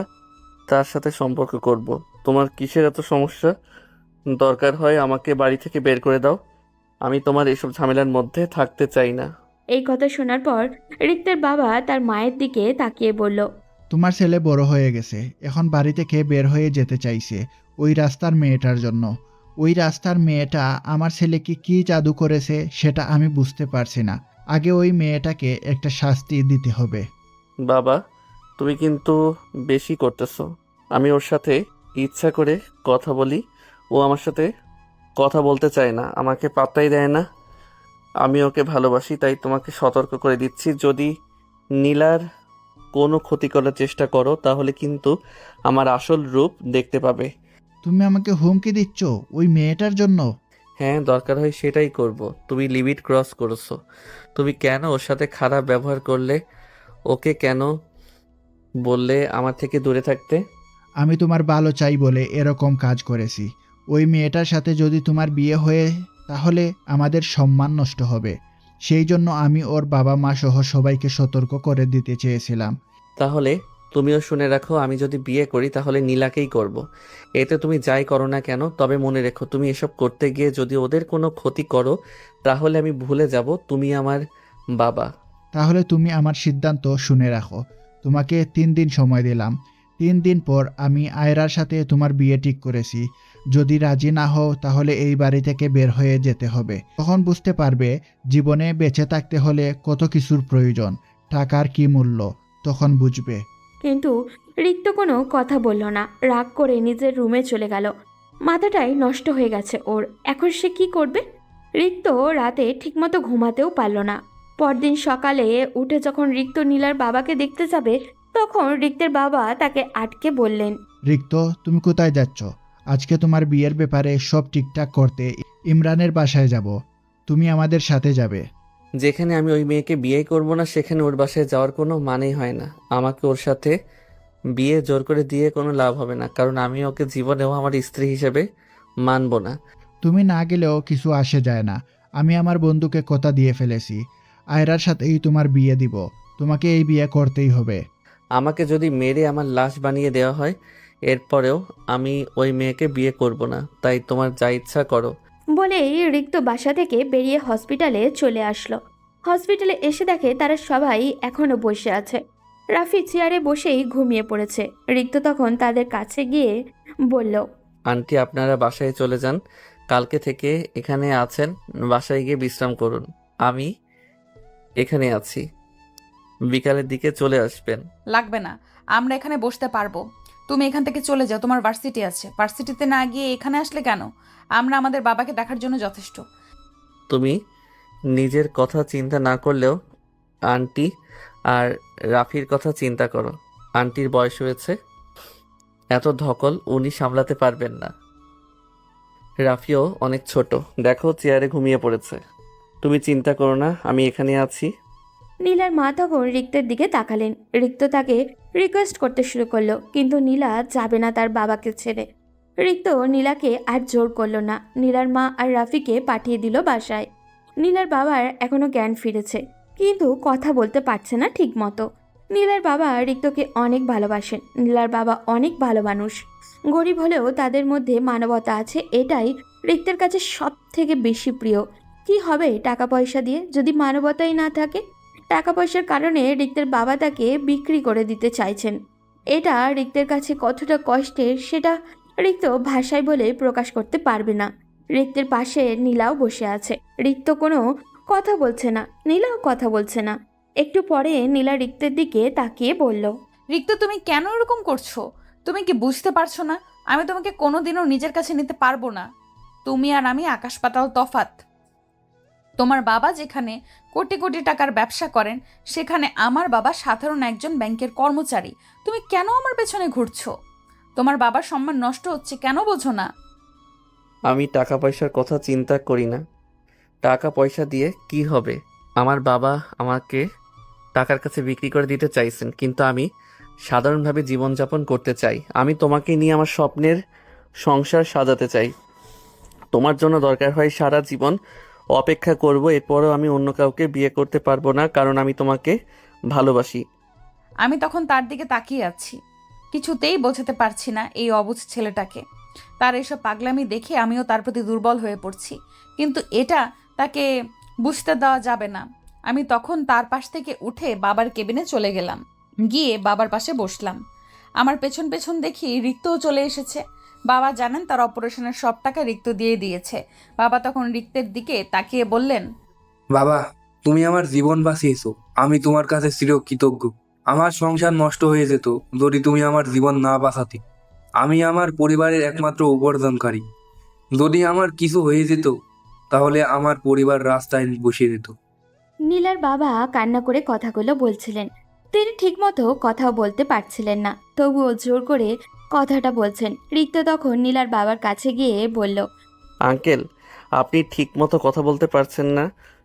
তার সাথে সম্পর্ক করব। তোমার কিসের এত সমস্যা? দরকার হয় আমাকে বাড়ি থেকে বের করে দাও, আমি তোমার এসব ঝামেলার মধ্যে থাকতে চাই না। এই কথা শোনার পর রিক্তের বাবা তার মায়ের দিকে তাকিয়ে বলল, তোমার ছেলে বড় হয়ে গেছে, এখন বাড়ি থেকে বের হয়ে যেতে চাইছে ওই রাস্তার মেয়েটার জন্য। ওই রাস্তার মেয়েটা আমার ছেলেকে কি জাদু করেছে সেটা আমি বুঝতে পারছি না। আগে ওই মেয়েটাকে একটা শাস্তি দিতে হবে। বাবা, তুমি কিন্তু বেশি করতেছো। আমি ওর সাথে ইচ্ছা করে কথা বলি, ও আমার সাথে কথা বলতে চায় না, আমাকে পাত্তাই দেয় না। আমি ওকে ভালোবাসি, তাই তোমাকে সতর্ক করে দিচ্ছি, যদি নীলার কোনো ক্ষতি করার চেষ্টা করো তাহলে কিন্তু আমার আসল রূপ দেখতে পাবে। তুমি আমাকে হুমকি দিচ্ছ ওই মেয়েটার জন্য? হ্যাঁ, দরকার হয় সেটাই করব। তুমি লিমিট ক্রস করেছো। তুমি কেন ওর সাথে খারাপ ব্যবহার করলে? ওকে কেন বললে আমার থেকে দূরে থাকতে? আমি তোমার ভালো চাই বলে এরকম কাজ করেছি। ওই মেয়েটার সাথে যদি তোমার বিয়ে হয়ে তাহলে আমাদের সম্মান নষ্ট হবে। সেই জন্য আমি ওর বাবা মা সহ সবাইকে সতর্ক করে দিতে চেয়েছিলাম। তাহলে তুমিও শুনে রাখো, আমি যদি বিয়ে করি তাহলে নীলাকেই করব। এতে তুমি যাই করো না কেন, তবে মনে রেখো তুমি এসব করতে গিয়ে যদি ওদের কোনো ক্ষতি করো তাহলে আমি ভুলে যাব তুমি আমার বাবা। তাহলে তুমি আমার সিদ্ধান্ত শুনে রাখো। তোমাকে 3 দিন সময় দিলাম। 3 দিন পর আমি আয়রার সাথে তোমার বিয়ে ঠিক করেছি। যদি রাজি না হও তাহলে এই বাড়ি থেকে বের হয়ে যেতে হবে। তখন বুঝতে পারবে জীবনে বেঁচে থাকতে হলে কত কিছুর প্রয়োজন, টাকার কি মূল্য, তখন বুঝবে। কিন্তু রিক্ত কোনো কথা বলল না। রাগ করে নিজের রুমে চলে গেল। মাথাটাই নষ্ট হয়ে গেছে ওর। এখন সে কি করবে? রিক্ত রাতে ঠিকমতো ঘুমাতেও পারল না। পরদিন সকালে উঠে যখন রিক্ত নীলার বাবাকে দেখতে যাবে তখন রিক্তের বাবা তাকে আটকে বললেন, রিক্ত, তুমি কোথায় যাচ্ছ? আজকে তোমার বিয়ের ব্যাপারে সব ঠিকঠাক করতে ইমরানের বাসায় যাব। তুমি আমাদের সাথে যাবে। যেখানে আমি ওই মেয়েকে বিয়ে করব না সেখানে ওর বাসায় যাওয়ার কোনো মানেই হয় না। আমাকে ওর সাথে বিয়ে জোর করে দিয়ে কোনো লাভ হবে না, কারণ আমি ওকে জীবনেও আমার স্ত্রী হিসেবে মানব না। তুমি না গেলেও কিছু আসে যায় না। আমি আমার বন্ধুকে কথা দিয়ে ফেলেছি, আয়রার সাথেই তোমার বিয়ে দিব। তোমাকে এই বিয়ে করতেই হবে। আমাকে যদি মেরে আমার লাশ বানিয়ে দেওয়া হয় এরপরেও আমি ওই মেয়েকে বিয়ে করব না, তাই তোমার যা ইচ্ছা করো। বলেই রিক্ত বাসা থেকে বেরিয়ে হসপিটালে চলে আসলো। হসপিটালে এসে দেখে তারা সবাই এখনো বসে আছে। রাফি চেয়ারে বসেই ঘুমিয়ে পড়েছে। রিক্ত তখন তাদের কাছে গিয়ে বলল, আন্টি, আপনারা বাসায় চলে যান। কালকে থেকে এখানে আছেন, বাসায় গিয়ে বিশ্রাম করুন। আমি এখানে আছি, বিকালের দিকে চলে আসবেন। লাগবে না, আমরা এখানে বসতে পারবো। তুমি এখান থেকে চলে যাও, তোমার ভার্সিটি আছে। ভার্সিটিতে না গিয়ে এখানে আসলে কেন? আমরা আমাদের বাবাকে দেখার জন্য যথেষ্ট। তুমি নিজের কথা চিন্তা না করলেও আন্টি আর রাফির কথা চিন্তা করো। আন্টির বয়স হয়েছে, এত ধকল উনি সামলাতে পারবেন না। রাফিও অনেক ছোট, দেখো চেয়ারে ঘুমিয়ে পড়েছে। তুমি চিন্তা করো না, আমি এখানে আছি। নীলার মা তখন রিক্তের দিকে তাকালেন। রিক্ত তাকে রিকোয়েস্ট করতে শুরু করলো, কিন্তু নীলা যাবে না তার বাবাকে ছেড়ে। রিক্ত নীলাকে আর জোর করলো না। নীলার মা আর রাফিকে পাঠিয়ে দিল বাসায়। নীলার বাবার এখনো জ্ঞান ফিরেছে, কিন্তু কথা বলতে পারছে না ঠিক মতো। নীলার বাবা রিক্তকে অনেক ভালোবাসেন। নীলার বাবা অনেক ভালো মানুষ, গরিব হলেও তাদের মধ্যে মানবতা আছে, এটাই রিক্তের কাছে সব থেকে বেশি প্রিয়। কি হবে টাকা পয়সা দিয়ে যদি মানবতাই না থাকে? টাকা পয়সার কারণে রিক্তের বাবা তাকে বিক্রি করে দিতে চাইছেন। এটা রিক্তের কাছে কতটা কষ্টের সেটা রিক্ত ভাষায় বলে প্রকাশ করতে পারবে না। রিক্তের পাশে নীলাও বসে আছে। রিক্ত কোনো কথা বলছে না, নীলাও কথা বলছে না। একটু পরে নীলা রিক্তের দিকে তাকিয়ে বলল, রিক্ত, তুমি কেন এরকম করছো? তুমি কি বুঝতে পারছো না? আমি তোমাকে কোনোদিনও নিজের কাছে নিতে পারবো না। তুমি আর আমি আকাশ পাতাল তফাত। তোমার বাবা যেখানে কোটি কোটি টাকার ব্যবসা করেন, সেখানে আমার বাবা সাধারণ একজন ব্যাংকের কর্মচারী। তুমি কেন আমার পেছনে ঘুরছো? তোমার বাবার সম্মান নষ্ট হচ্ছে, কেন বোঝো না? আমি টাকা পয়সার কথা চিন্তা করি না। টাকা পয়সা দিয়ে কি হবে? আমার বাবা আমাকে টাকার কাছে বিক্রি করে দিতে চাইছেন, কিন্তু আমি সাধারণভাবে জীবনযাপন করতে চাই। আমি তোমাকে নিয়ে আমার স্বপ্নের সংসার সাজাতে চাই। তোমার জন্য দরকার হয় সারা জীবন অপেক্ষা করব, এরপরও আমি অন্য কাউকে বিয়ে করতে পারবো না, কারণ আমি তোমাকে ভালোবাসি। আমি তখন তার দিকে তাকিয়ে আছি, কিছুতেই বোঝাতে পারছি না এই অবুঝ ছেলেটাকে। তার এসব পাগলামি দেখে আমিও তার প্রতি দুর্বল হয়ে পড়ছি, কিন্তু এটা তাকে বুঝতে দেওয়া যাবে না। আমি তখন তার পাশ থেকে উঠে বাবার কেবিনে চলে গেলাম, গিয়ে বাবার পাশে বসলাম। আমার পেছন পেছন দেখি রিক্তও চলে এসেছে। বাবা জানেন তার অপারেশনের সব টাকা রিক্ত দিয়ে দিয়েছে। বাবা তখন রিক্তের দিকে তাকিয়ে বললেন, বাবা, তুমি আমার জীবন বাঁচিয়েছো, আমি তোমার কাছে চিরকৃতজ্ঞ। আমার সংসার নষ্ট হয়ে যেত যদি তুমি আমার জীবন না বাঁচাতে। আমি আমার পরিবারের একমাত্র উপার্জনকারী। যদি আমার কিছু হয়ে যেত তাহলে আমার পরিবার রাস্তায় বসে যেত। নীলার বাবা কান্না করে কথাগুলো বলছিলেন। তিনি ঠিকমতো কথাও বলতে পারছিলেন না, তবুও জোর করে কথাটা বলছেন। রিক্ত তখন নীলার বাবার কাছে গিয়ে বলল, আঙ্কেল, আপনি ঠিক মতো কথা বলতে পারছেন না,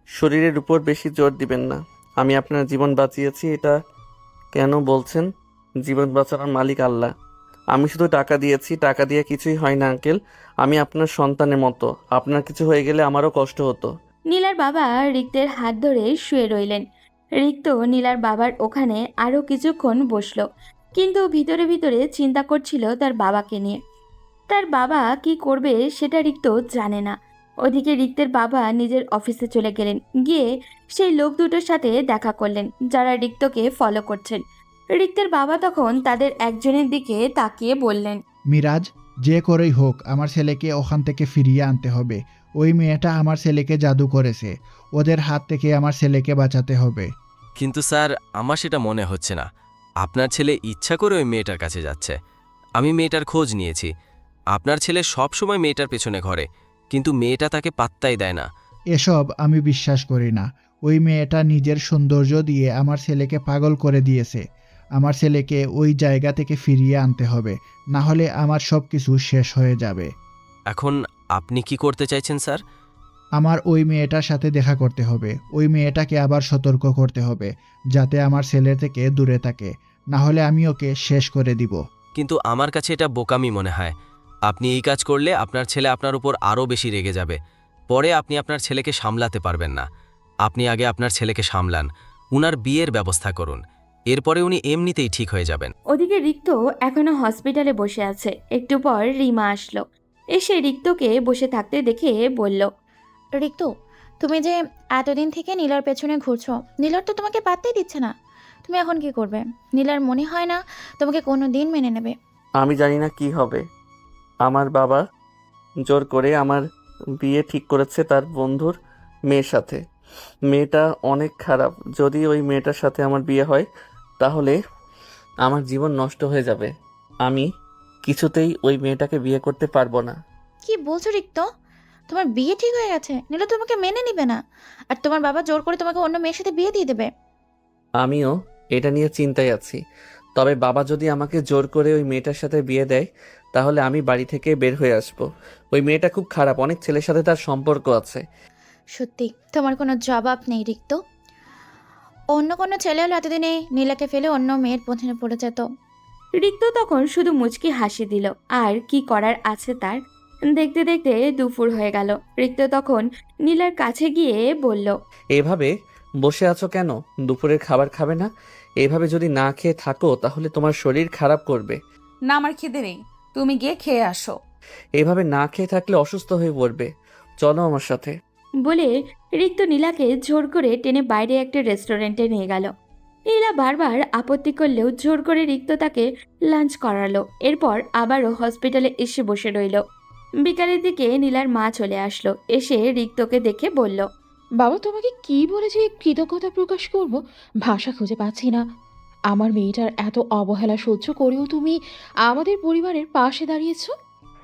শরীরের উপর বেশি জোর দিবেন না। আমি আপনার জীবন বাঁচিয়েছি, এটা কেন বলছেন? জীবন বাঁচানোর মালিক আল্লাহ। আমি শুধু টাকা দিয়েছি, টাকা দিয়ে কিছুই হয় না আঙ্কেল। আমি আপনার সন্তানের মতো, আপনার কিছু হয়ে গেলে আমারও কষ্ট হতো। নীলার বাবা রিক্তের হাত ধরে শুয়ে রইলেন। রিক্ত নীলার বাবার ওখানে আরও কিছুক্ষণ বসলো, কিন্তু ভিতরে ভিতরে চিন্তা করছিল তার বাবাকে নিয়ে। তার বাবা কি করবে সেটা রিক্ত জানে না। ওদিকে রিক্তের বাবা নিজের অফিসে চলে গেলেন। গিয়ে সেই লোক দুটোর সাথে দেখা করলেন যারা রিক্তকে ফলো করছেন। রিক্তের বাবা তখন তাদের একজনের দিকে তাকিয়ে বললেন, মিরাজ, যে করেই হোক আমার ছেলেকে ওখান থেকে ফিরিয়ে আনতে হবে। ওই মেয়েটা আমার ছেলেকে জাদু করেছে, ওদের হাত থেকে আমার ছেলেকে বাঁচাতে হবে। কিন্তু স্যার, আমার সেটা মনে হচ্ছে না। আপনার ছেলে ইচ্ছা করে ওই মেয়েটার কাছে যাচ্ছে। আমি মেয়েটার খোঁজ নিয়েছি। আপনার ছেলে সব সময় মেয়েটার পেছনে ঘরে, কিন্তু মেয়েটা তাকে পাত্তাই দেয় না। এসব আমি বিশ্বাস করি না। ওই মেয়েটা নিজের সৌন্দর্য দিয়ে আমার ছেলেকে পাগল করে দিয়েছে। আমার ছেলেকে ওই জায়গা থেকে ফিরিয়ে আনতে হবে, না হলে আমার সব কিছু শেষ হয়ে যাবে। এখন আপনি কি করতে চাইছেন স্যার? আমার ওই মেয়েটার সাথে দেখা করতে হবে। ওই মেয়েটাকে আবার সতর্ক করতে হবে যাতে আমার ছেলে থেকে দূরে থাকে, না হলে আমি ওকে শেষ করে দিব। কিন্তু আমার কাছে এটা বোকামি মনে হয়। আপনি এই কাজ করলে আপনার ছেলে আপনার উপর আরও বেশি রেগে যাবে। পরে আপনি আপনার ছেলেকে সামলাতে পারবেন না। আপনি আগে আপনার ছেলেকে সামলান, উনার বিয়ের ব্যবস্থা করুন, এরপরে উনি এমনিতেই ঠিক হয়ে যাবেন। ওদিকে রিক্ত এখনো হসপিটালে বসে আছে। একটু পর রিমা আসলো। এসে রিক্তকে বসে থাকতে দেখে বলল, রিক্ত, তুমি যে এতদিন থেকে নীলার পেছনে ঘুরছো, নীলার তো তোমাকে পাত্তাই দিচ্ছে না। তুমি এখন কি করবে? নীলার মনে হয় না তোমাকে কোনো দিন মেনে নেবে। আমি জানি না কি হবে। আমার বাবা জোর করে আমার বিয়ে ঠিক করেছে তার বন্ধুর মেয়ের সাথে। মেয়েটা অনেক খারাপ। যদি ওই মেয়েটার সাথে আমার বিয়ে হয় তাহলে আমার জীবন নষ্ট হয়ে যাবে। আমি কিছুতেই ওই মেয়েটাকে বিয়ে করতে পারবো না। কি বলছো রিক্ত? তোমার বিয়ে ঠিক হয়ে গেছে, নীলা তোমাকে মেনে নিবে না, আর তোমার বাবা জোর করে তোমাকে অন্য মেয়ের সাথে বিয়ে দিয়ে দেবে। আমিও এটা নিয়ে চিন্তায় আছি। তবে বাবা যদি আমাকে জোর করে ওই মেয়েটার সাথে বিয়ে দেয় তাহলে আমি বাড়ি থেকে বের হয়ে আসব। ওই মেয়েটা খুব খারাপ, অনেক ছেলের সাথে তার সম্পর্ক আছে। সত্যি তোমার কোনো জবাব নেই রিক্ত। অন্য কোনো ছেলে হলে এতদিনে নীলাকে ফেলে অন্য মেয়ের পেছনে পড়ে যেত। রিক্ত তখন শুধু মুচকি হাসি দিল। আর কি করার আছে তার? দেখতে দেখতে দুপুর হয়ে গেল। রিক্ত তখন নীলার কাছে গিয়ে বলল, এভাবে বসে আছো কেন? দুপুরের খাবার খাবে না? এভাবে যদি না খেয়ে থাকো তাহলে তোমার শরীর খারাপ করবে। না, আমার খিদে নেই, তুমি গিয়ে খেয়ে আসো। এভাবে না খেয়ে থাকলে অসুস্থ হয়ে পড়বে। চলো আমার সাথে। বলে রিক্ত নীলাকে জোর করে টেনে বাইরে একটা রেস্টুরেন্টে নিয়ে গেল। নীলা বারবার আপত্তি করলেও জোর করে রিক্ত তাকে লাঞ্চ করালো। এরপর আবারও হসপিটালে এসে বসে রইল। বিকালের দিকে নীলার মা চলে আসলো। এসে রিক্তকে দেখে বলল, বাবা, তোমাকে কি বলে যে কৃতজ্ঞতা প্রকাশ করব ভাষা খুঁজে পাচ্ছি না। আমার মেয়েটার এত অবহেলা সহ্য করেও তুমি আমাদের পরিবারের পাশে দাঁড়িয়েছো।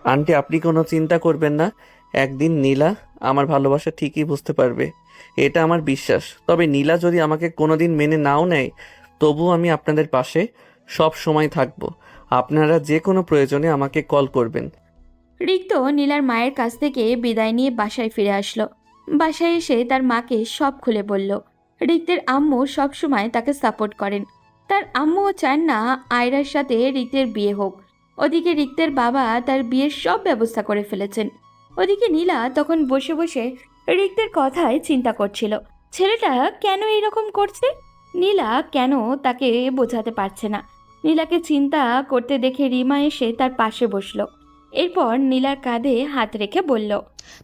আন্টি, আপনি কোনো চিন্তা করবেন না। একদিন নীলা আমার ভালোবাসা ঠিকই বুঝতে পারবে, এটা আমার বিশ্বাস। তবে নীলা যদি আমাকে কোনোদিন মেনে নাও নেয় তবুও আমি আপনাদের পাশে সব সময় থাকব। আপনারা যে কোনো প্রয়োজনে আমাকে কল করবেন। রিক্ত নীলার মায়ের কাছ থেকে বিদায় নিয়ে বাসায় ফিরে আসলো। বাসায় এসে তার মাকে সব খুলে বলল। রিক্তের আম্মু সবসময় তাকে সাপোর্ট করেন। তার আম্মুও চান না আয়রার সাথে রিক্তের বিয়ে হোক। ওদিকে রিক্তের বাবা তার বিয়ের সব ব্যবস্থা করে ফেলেছেন। ওদিকে নীলা তখন বসে বসে রিক্তের কথায় চিন্তা করছিল। ছেলেটা কেন এইরকম করছে? নীলা কেন তাকে বোঝাতে পারছে না? নীলাকে চিন্তা করতে দেখে রিমা এসে তার পাশে বসলো। এরপর নীলার কাঁধে হাত রেখে বলল,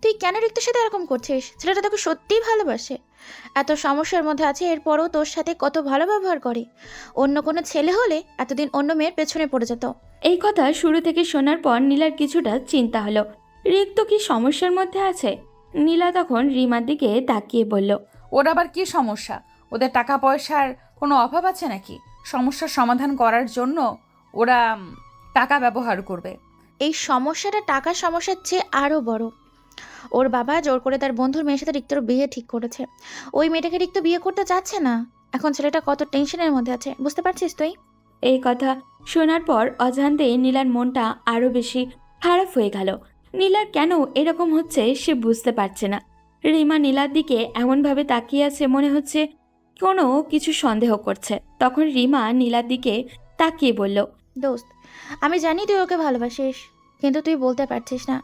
তুই কেন রিক্তের সাথে এরকম করছিস? ছেলেটা তোকে সত্যিই ভালোবাসে। এত সমস্যার মধ্যে আছে, এরপরও তোর সাথে কত ভালো ব্যবহার করে। অন্য কোনো ছেলে হলে এতদিন অন্য মেয়ের পেছনে পড়ে যেত। এই কথা শুরু থেকে শোনার পর নীলার কিছুটা চিন্তা হলো। রিক্ত কি সমস্যার মধ্যে আছে? নীলা তখন রিমার দিকে তাকিয়ে বলল, ওর আবার কি সমস্যা? ওদের টাকা পয়সার কোনো অভাব আছে নাকি? সমস্যার সমাধান করার জন্য ওরা টাকা ব্যবহার করবে। এই সমস্যাটা টাকার সমস্যার চেয়ে আরও বড়। ওর বাবা জোর করে তার বন্ধুর মেয়ের সাথে রিক্তর বিয়ে ঠিক করেছে। ওই মেয়েটাকে রিক্ত বিয়ে করতে চাচ্ছে না। এখন ছেলেটা কত টেনশনের মধ্যে আছে, বুঝতে পারছিস তুই? এই কথা শোনার পর অজান্তেই নীলার মনটা আরও বেশি খারাপ হয়ে গেল। নীলার কেন এরকম হচ্ছে সে বুঝতে পারছে না। রিমা নীলার দিকে এমনভাবে তাকিয়ে আছে, মনে হচ্ছে কোনো কিছু সন্দেহ করছে। তখন রিমা নীলার দিকে তাকিয়ে বলল, দোস্ত, আমি জানি তুই ওকে ভালোবাসিস, কিন্তু তুই বলতে পারছিস না।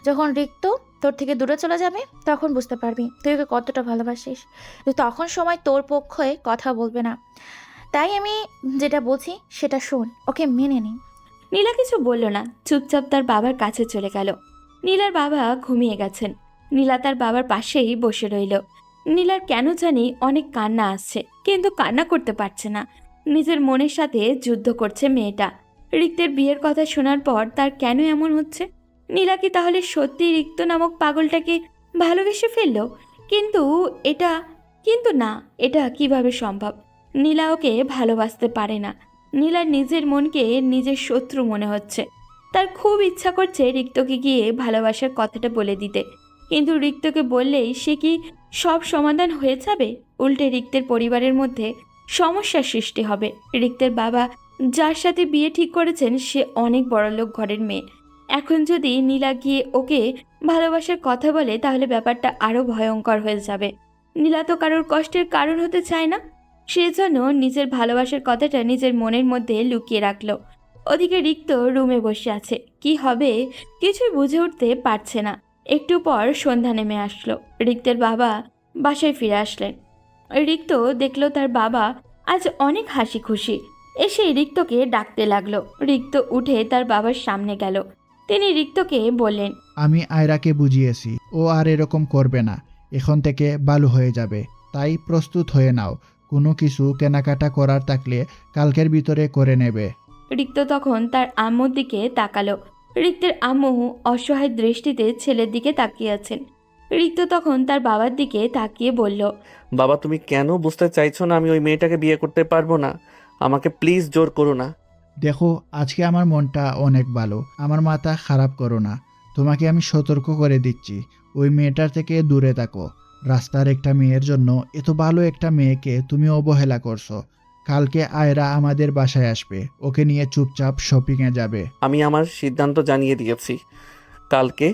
যখন রিক্ত তোর থেকে দূরে চলে যাবে তখন বুঝতে পারবি তুই ওকে কতটা ভালোবাসিস। তুই তখন সময় তোর পক্ষে কথা বলবে না। তাই আমি যেটা বলছি সেটা শোন, ওকে মেনে নে। নীলা কিছু বলল না, চুপচাপ তার বাবার কাছে চলে গেল। নীলার বাবা ঘুমিয়ে গেছেন। নীলা তার বাবার পাশেই বসে রইল। নীলার কেন জানি অনেক কান্না আসছে, কিন্তু কান্না করতে পারছে না। নিজের মনের সাথে যুদ্ধ করছে মেয়েটা। রিক্তের বিয়ের কথা শোনার পর তার কেন এমন হচ্ছে? নীলা কি তাহলে সত্যি রিক্ত নামক পাগলটাকে ভালোবেসে ফেলল? কিন্তু না, এটা কিভাবে সম্ভব? নীলা ওকে ভালোবাসতে পারে না। নীলার নিজের মনকে নিজের শত্রু মনে হচ্ছে। তার খুব ইচ্ছা করছে রিক্তকে গিয়ে ভালোবাসার কথাটা বলে দিতে, কিন্তু রিক্তকে বললেই সে কি সব সমাধান হয়ে যাবে? উল্টে রিক্তের পরিবারের মধ্যে সমস্যার সৃষ্টি হবে। রিক্তের বাবা যার সাথে বিয়ে ঠিক করেছেন সে অনেক বড়লোক ঘরের মেয়ে। এখন যদি নীলা গিয়ে ওকে ভালোবাসার কথা বলে তাহলে ব্যাপারটা আরও ভয়ঙ্কর হয়ে যাবে। নীলা তো কারোর কষ্টের কারণ হতে চায় না, সেজন্য নিজের ভালোবাসার কথাটা নিজের মনের মধ্যে লুকিয়ে রাখলো। ওদিকে রিক্ত রুমে বসে আছে, কি হবে কিছুই বুঝে উঠতে পারছে না। একটু পর সন্ধ্যা নেমে আসলো। রিক্তের বাবা বাসায় ফিরে আসলেন। রিক্ত দেখলো তার বাবা আজ অনেক হাসি খুশি। এসে রিক্তকে ডাকতে লাগলো। রিক্ত উঠে তার বাবার সামনে গেল। তিনি রিক্তকে বললেন, আমি আয়রাকে বুঝিয়েছি, ও আর এরকম করবে না। এখন থেকে ভালো হয়ে যাবে, তাই প্রস্তুত হয়ে নাও। কোনো কিছু কেনাকাটা করার থাকলে কালকের ভিতরে করে নেবে। রিক্ত তখন তার আম্মুর দিকে তাকালো। রিক্তের আম্মু অসহায় দৃষ্টিতে ছেলের দিকে তাকিয়ে আছেন। রিক্ত তখন তার বাবার দিকে তাকিয়ে বলল, বাবা তুমি কেন বুঝতে চাইছো না আমি ওই মেয়েটাকে বিয়ে করতে পারবো না? আমাকে প্লিজ জোর করো না। দেখো, আজকে আমার মনটা অনেক ভালো, আমার মাথা খারাপ করো না। তোমাকে আমি সতর্ক করে দিচ্ছি, ওই মেয়েটার থেকে দূরে থাকো। রাস্তার একটা মেয়ের জন্য এত ভালো একটা মেয়েকে তুমি অবহেলা করছো। কালকে আয়রা আমাদের বাসায় আসবে, ওকে নিয়ে চুপচাপ শপিংয়ে যাবে। আমি আমার সিদ্ধান্ত জানিয়ে দিয়েছি কালকে।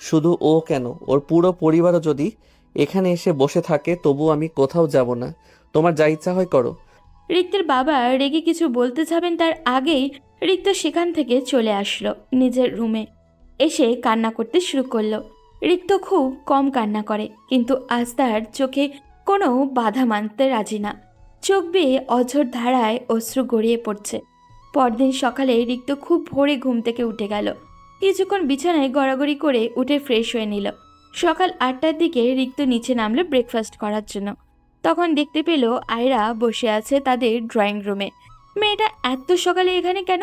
শুধু ও কেন, ওর পুরো পরিবারও যদি এখানে এসে বসে থাকে তবু আমি কোথাও যাব না। তোমার যা ইচ্ছা হয় করো। রিক্তের বাবা রেগে কিছু বলতে যাবেন তার আগেই রিক্ত সেখান থেকে চলে আসলো নিজের রুমে। এসে কান্না করতে শুরু করলো। রিক্ত খুব কম কান্না করে, কিন্তু আজ তার চোখে কোনো বাধা মানতে রাজি না। চোখ বেয়ে অঝোর ধারায় অশ্রু গড়িয়ে পড়ছে। পরদিন সকালে রিক্ত খুব ভোরে ঘুম থেকে উঠে গেল। কিছুক্ষণ বিছানায় গড়াগড়ি করে উঠে ফ্রেশ হয়ে নিল। সকাল 8টার দিকে রিক্ত নিচে নামলো ব্রেকফাস্ট করার জন্য। তখন দেখতে পেল আয়রা বসে আছে তাদের ড্রয়িং রুমে। মেয়েটা এত সকালে এখানে কেন?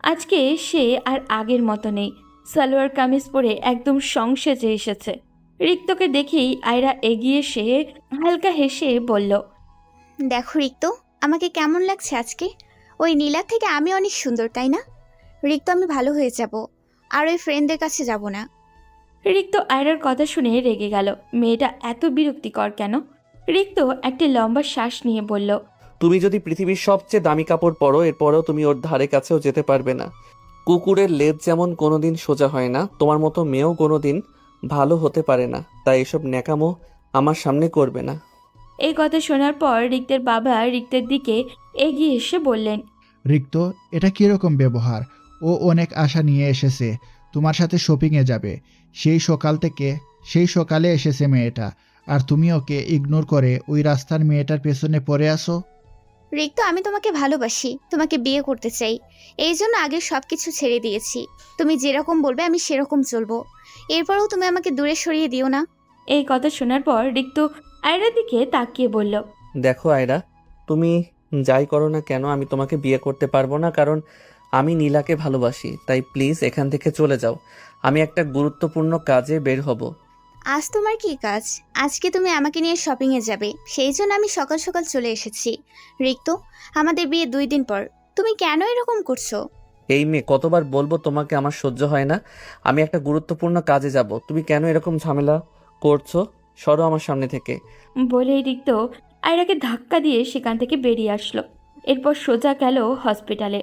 আজকে সে আর আগের মতো নেই। সালোয়ার কামিজ পরে একদম সংসেজে এসেছে। রিক্তকে দেখেই আয়রা এগিয়ে এসে হালকা হেসে বলল, দেখো রিক্ত, আমাকে কেমন লাগছে আজকে? ওই নীলা থেকে আমি অনেক সুন্দর, তাই না? রিক্ত, আমি ভালো হয়ে যাব, আর ওই ফ্রেন্ডদের কাছে যাব না। রিক্ত আয়রার কথা শুনে রেগে গেল। মেয়েটা এত বিরক্তিকর কেন? রিক্ত একটা লম্বা শ্বাস নিয়ে বলল, তুমি যদি পৃথিবীর সবচেয়ে দামি কাপড় পরো এরপরেও তুমি ওর ধারে কাছেও যেতে পারবে না। কুকুরের লেজ যেমন কোনোদিন সোজা হয় না, তোমার মতো মেয়েও কোনোদিন ভালো হতে পারে না। তাই এসব ন্যাকামো আমার সামনে করবে না। এই কথা শোনার পর রিক্তের বাবা রিক্তের দিকে এগিয়ে এসে বললেন, রিক্ত, এটা কীরকম ব্যবহার? ও অনেক আশা নিয়ে এসেছে, তোমার সাথে শপিংয়ে যাবে। সেই সকালে এসেছে মেয়েটা, আর তুমি ওকে ইগনোর করে ওই রাস্তার মেয়েটার পেছনে পড়ে আসো। রিক্ত, আমি তোমাকে ভালোবাসি, তোমাকে বিয়ে করতে চাই। এই জন্য আগে সব কিছু ছেড়ে দিয়েছি। তুমি যেরকম বলবে আমি সেরকম চলবো। এরপরেও তুমি আমাকে দূরে সরিয়ে দিও না। এই কথা শোনার পর রিক্ত আয়রার দিকে তাকিয়ে বলল, দেখো আয়রা, তুমি যাই করো না কেন আমি তোমাকে বিয়ে করতে পারবো না, কারণ আমি নীলাকে ভালোবাসি। তাই প্লিজ এখান থেকে চলে যাও। আমি একটা গুরুত্বপূর্ণ কাজে বের হব। আজ তোমার কি কাজ? আজকে তুমি আমাকে নিয়ে শপিংয়ে যাবে, সেই জন্য আমি সকাল সকাল চলে এসেছি। রিক্ত, আমাদের বিয়ে 2 দিন পর, তুমি কেন এরকম করছো? এই মেয়ে, কতবার বলবো তোমাকে আমার সহ্য হয় না। আমি একটা গুরুত্বপূর্ণ কাজে যাব, তুমি কেন এরকম ঝামেলা করছো? সরো আমার সামনে থেকে। বলেই রিক্ত আয়রাকে ধাক্কা দিয়ে সেখান থেকে বেরিয়ে আসলো। এরপর সোজা গেল হসপিটালে।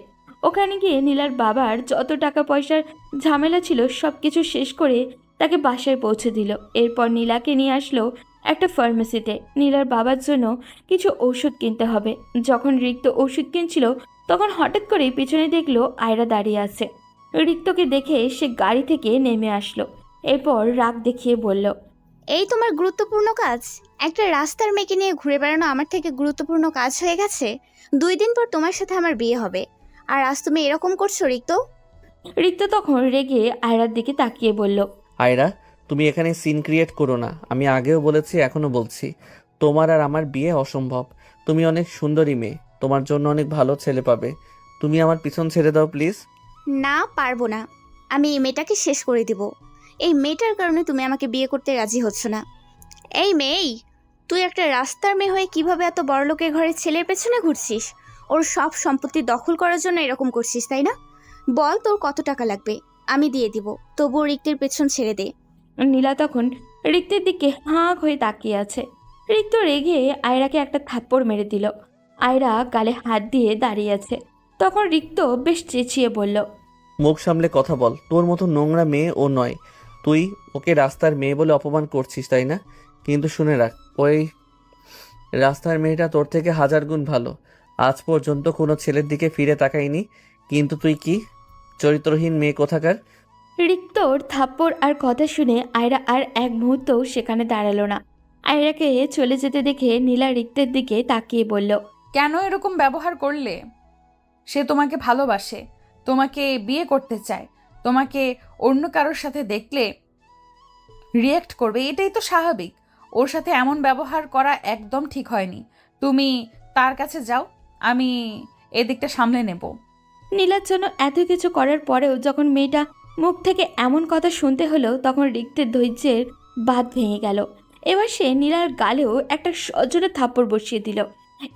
ওখানে গিয়ে নীলার বাবার যত টাকা পয়সার ঝামেলা ছিল সব কিছু শেষ করে তাকে বাসায় পৌঁছে দিল। এরপর নীলাকে নিয়ে আসলো একটা ফার্মেসিতে। নীলার বাবার জন্য কিছু ওষুধ কিনতে হবে। যখন রিক্ত ওষুধ কিনছিল তখন হঠাৎ করেই পিছনে দেখলো আয়রা দাঁড়িয়ে আছে। রিক্তকে দেখে সে গাড়ি থেকে নেমে আসলো। এরপর রাগ দেখিয়ে বলল, এই তোমার গুরুত্বপূর্ণ কাজ? একটা রাস্তার মেয়েকে নিয়ে ঘুরে বেড়ানো আমার থেকে গুরুত্বপূর্ণ কাজ হয়ে গেছে? 2 দিন পর তোমার সাথে আমার বিয়ে হবে, আর আজ তুমি এরকম করছো রিক্ত? রিক্ত তখন রেগে আয়রার দিকে তাকিয়ে বলল, আয়রা, তুমি এখানে সিন ক্রিয়েট করো না। আমি আগেও বলেছি, এখনো বলছি, তোমার আর আমার বিয়ে অসম্ভব। তুমি অনেক সুন্দরী মেয়ে, তোমার জন্য অনেক ভালো ছেলে পাবে। তুমি আমার পিছন ছেড়ে দাও প্লিজ। না, পারবো না। আমি এই মেয়েটাকে শেষ করে দিব। এই মেয়েটার কারণে তুমি আমাকে বিয়ে করতে রাজি হচ্ছ না। এই মেয়ে, তুই একটা রাস্তার মেয়ে হয়ে কিভাবে এত বড়লোকের ঘরের ছেলের পেছনে ঘুরছিস? ওর সব সম্পত্তি দখল করার জন্য এরকম করছিস, তাই না? বল, তোর কত টাকা লাগবে, আমি দিয়ে দিব, তবুও রিক্তের পেছন ছেড়ে দে। নীলা তখন রিক্তের দিকে হাঁ হয়ে তাকিয়ে আছে। রিক্ত রেগে আয়রাকে একটা থাপ্পড় মেরে দিল। আয়রা গালে হাত দিয়ে দাঁড়িয়ে আছে। তখন রিক্ত বেশ চেঁচিয়ে বলল, মুখ সামলে কথা বল, তোর মতো নোংরা মেয়ে ও নয়। তুই ওকে রাস্তার মেয়ে বলে অপমান করছিস, তাই না? কিন্তু শুনে রাখ, ওই রাস্তার মেয়েটা তোর থেকে 1000 গুণ ভালো। আজ পর্যন্ত কোনো ছেলের দিকে ফিরে তাকায়নি, কিন্তু তুই কি চরিত্রহীন মেয়ে কোথাকার। রিক্তর থাপ্পড় আর কথা শুনে আয়রা আর এক মুহূর্তও সেখানে দাঁড়ালো না। আয়রাকে চলে যেতে দেখে নীলা রিক্তের দিকে তাকিয়ে বলল, কেন এরকম ব্যবহার করলে? সে তোমাকে ভালোবাসে, তোমাকে বিয়ে করতে চায়, তোমাকে অন্য কারোর সাথে দেখলে রিয়্যাক্ট করবে, এটাই তো স্বাভাবিক। ওর সাথে এমন ব্যবহার করা একদম ঠিক হয়নি। তুমি তার কাছে যাও, আমি এদিকটা সামলে নেব। নীলার জন্য এত কিছু করার পরেও যখন মেয়েটা মুখ থেকে এমন কথা শুনতে হলো, তখন রিক্তের ধৈর্যের বাঁধ ভেঙে গেল। এবার সে নীলার গালেও একটা সজোরে থাপ্পড় বসিয়ে দিল।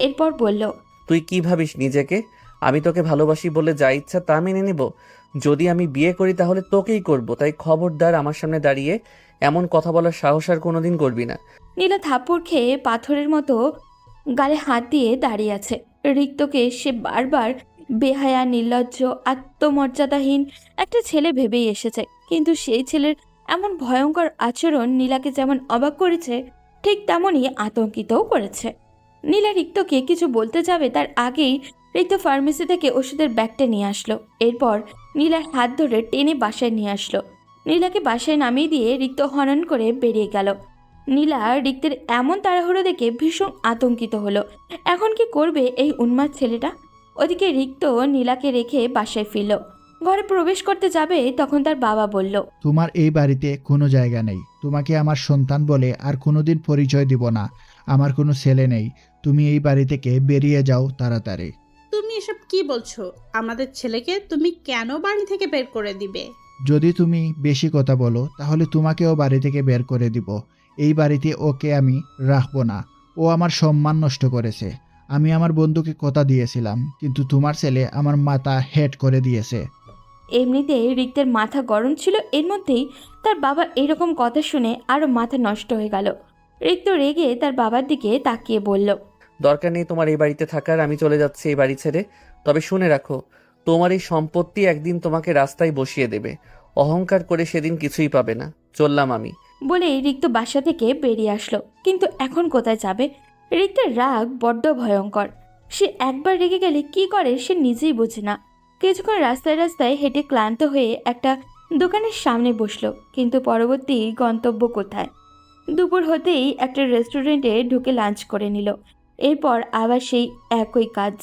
এরপর বলল, তুই কি ভাবিস নিজেকে? আমি তোকে ভালোবাসি বলে যা ইচ্ছা তা মেনে নেব? যদি আমি বিয়ে করি তাহলে তোকেই করব, তাই খবরদার আমার সামনে দাঁড়িয়ে এমন কথা বলার সাহস আর কোনোদিন করবি না। নীলা থাপ্পড় খেয়ে পাথরের মতো গালে হাত দিয়ে দাঁড়িয়ে আছে। রিক্তকে সে বারবার বেহায়া, নির্লজ্জ, আত্মমর্যাদাহীন একটা ছেলে ভেবেই এসেছে, কিন্তু সেই ছেলের এমন ভয়ঙ্কর আচরণ নীলাকে যেমন অবাক করেছে, ঠিক তেমনই আতঙ্কিতও করেছে। নীলা রিক্তকে কিছু বলতে যাবে তার আগেই রিক্ত ফার্মেসি থেকে ওষুধের ব্যাগটা নিয়ে আসলো। এরপর নীলার হাত ধরে টেনে বাসায় নিয়ে আসলো। নীলাকে বাসায় নামিয়ে দিয়ে রিক্ত হনন করে বেরিয়ে গেল। নীলা রিক্তের এমন তাড়াহুড়ো দেখে ভীষণ আতঙ্কিত হলো। এখন কি করবে এই উন্মাদ ছেলেটা? ওদিকে রিক্ত নীলাকে রেখে বাসায় ফিরল। ঘরে প্রবেশ করতে যাবে তখন তার বাবা বলল, তোমার এই বাড়িতে কোনো জায়গা নেই। তোমাকে আমার সন্তান বলে আর কোনোদিন পরিচয় দিব না। আমার কোনো ছেলে নেই। তুমি এই বাড়ি থেকে বেরিয়ে যাও তাড়াতাড়ি। তুমি এসব কি বলছো? আমাদের ছেলেকে তুমি কেন বাড়ি থেকে বের করে দিবে? যদি তুমি বেশি কথা বলো তাহলে তোমাকেও বাড়ি থেকে বের করে দিব। এই বাড়িতে ওকে আমি রাখবো না। ও আমার সম্মান নষ্ট করেছে। আমি আমার বন্ধুকে কথা দিয়েছিলাম, কিন্তু তোমার ছেলে আমার মাথা হেড করে দিয়েছে। এমনিতেই রিক্তের মাথা গরম ছিল, এর মধ্যেই তার বাবা এইরকম কথা শুনে আরো মাথা নষ্ট হয়ে গেল। রিক্ত রেগে তার বাবার দিকে তাকিয়ে বলল, দরকার নেই তোমার এই বাড়িতে থাকার, আমি চলে যাচ্ছি এই বাড়ি ছেড়ে। তবে শুনে রাখো, তোমার এই সম্পত্তি একদিন তোমাকে রাস্তায় বসিয়ে দেবে। অহংকার করে সেদিন কিছুই পাবে না। চললাম আমি। বলে রিক্ত বাসা থেকে বেরিয়ে আসলো। কিন্তু এখন কোথায় যাবে? রিক্তের রাগ বড্ড ভয়ঙ্কর। সে একবার রেগে গেলে কি করে সে নিজেই বোঝে না। কিছুক্ষণ রাস্তায় রাস্তায় হেঁটে ক্লান্ত হয়ে একটা দোকানের সামনে বসলো, কিন্তু পরবর্তী গন্তব্য কোথায়? দুপুর হতেই একটা রেস্টুরেন্টে ঢুকে লাঞ্চ করে নিল। এরপর আবার সেই একই কাজ।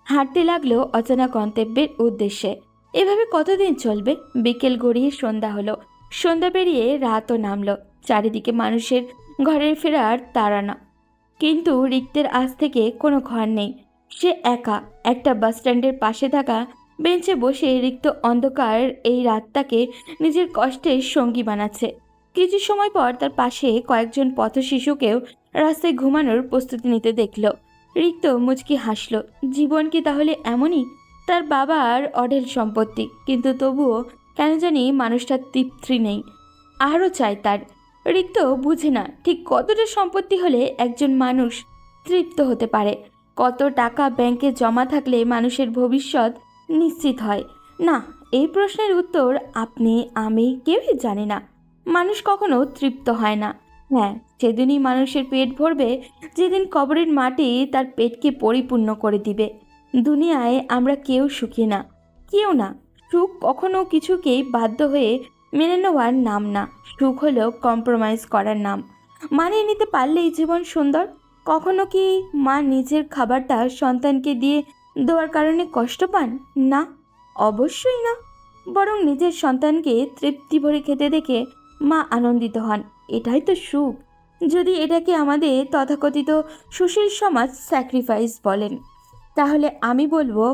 হাঁটতে লাগলো অচেনা গন্তব্যের উদ্দেশ্যে। এভাবে কতদিন চলবে? বিকেল গড়িয়ে সন্ধ্যা হলো। সন্ধ্যা পেরিয়ে রাতও নামলো। চারিদিকে মানুষের ঘরের ফেরার তাড়না, কিন্তু রিক্তের আজ থেকে কোনো ঘর নেই। সে একা একটা বাসস্ট্যান্ডের পাশে থাকা বেঞ্চে বসে রিক্ত অন্ধকার এই রাতটাকে নিজের কষ্টের সঙ্গী বানাচ্ছে। কিছু সময় পর তার পাশে কয়েকজন পথশিশুকেও রাস্তায় ঘুমানোর প্রস্তুতি নিতে দেখল। রিক্ত মুচকি হাসল। জীবন কি তাহলে এমনই? তার বাবার অঢেল সম্পত্তি, কিন্তু তবুও কেন জানি মানুষটার তৃপ্তি নেই, আরও চাই তার। রিক্ত বুঝে না ঠিক কতটা সম্পত্তি হলে একজন মানুষ তৃপ্ত হতে পারে, কত টাকা ব্যাংকে জমা থাকলে মানুষের ভবিষ্যৎ নিশ্চিত হয়। না, এই প্রশ্নের উত্তর আপনি আমি কেউই জানি না। মানুষ কখনো তৃপ্ত হয় না। হ্যাঁ, সেদিনই মানুষের পেট ভরবে যেদিন কবরের মাটি তার পেটকে পরিপূর্ণ করে দিবে। দুনিয়ায় আমরা কেউ সুখী না, কেউ না। সুখ কখনো কিছুকেই বাধ্য হয়ে মেনে নেওয়ার নাম না। সুখ হলো কম্প্রোমাইজ করার নাম। মানিয়ে নিতে পারলেই জীবন সুন্দর। কখনো কি মা নিজের খাবারটা সন্তানকে দিয়ে দেওয়ার কারণে কষ্ট পান? না, অবশ্যই না। বরং নিজের সন্তানকে তৃপ্তি ভরে খেতে দেখে মা আনন্দিত হন। এটাই তো সুখ। যদি এটাকে আমাদের তথাকথিত সুশীল সমাজ স্যাক্রিফাইস বলেন, তাহলে আমি বলবো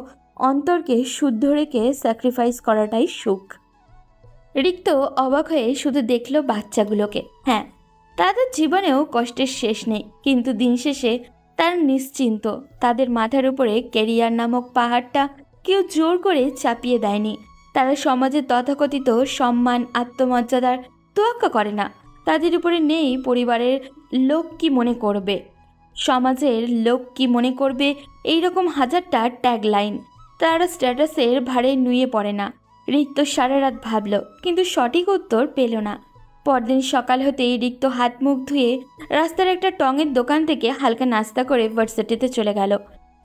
অন্তরকে শুদ্ধ রেখে স্যাক্রিফাইস করাটাই সুখ। রিক্ত অবাক হয়ে শুধু দেখলো বাচ্চাগুলোকে। হ্যাঁ, তাদের জীবনেও কষ্টের শেষ নেই, কিন্তু দিন শেষে তারা নিশ্চিন্ত। তাদের মাথার উপরে ক্যারিয়ার নামক পাহাড়টা কেউ জোর করে চাপিয়ে দেয়নি। তারা সমাজের তথাকথিত সম্মান, আত্মমর্যাদার তোয়াক্কা করে না। তাদের উপরে নেই পরিবারের লোক কি মনে করবে, সমাজের লোক কি মনে করবে, এইরকম হাজারটা ট্যাগলাইন। তারা স্ট্যাটাসের ভারে নুয়ে পড়ে না। রিক্ত সারা রাত ভাবল, কিন্তু সঠিক উত্তর পেল না। পরদিন সকাল হতেই রিক্ত হাত মুখ ধুয়ে রাস্তার একটা টঙের দোকান থেকে হালকা নাস্তা করে ভার্সিটিতে চলে গেল।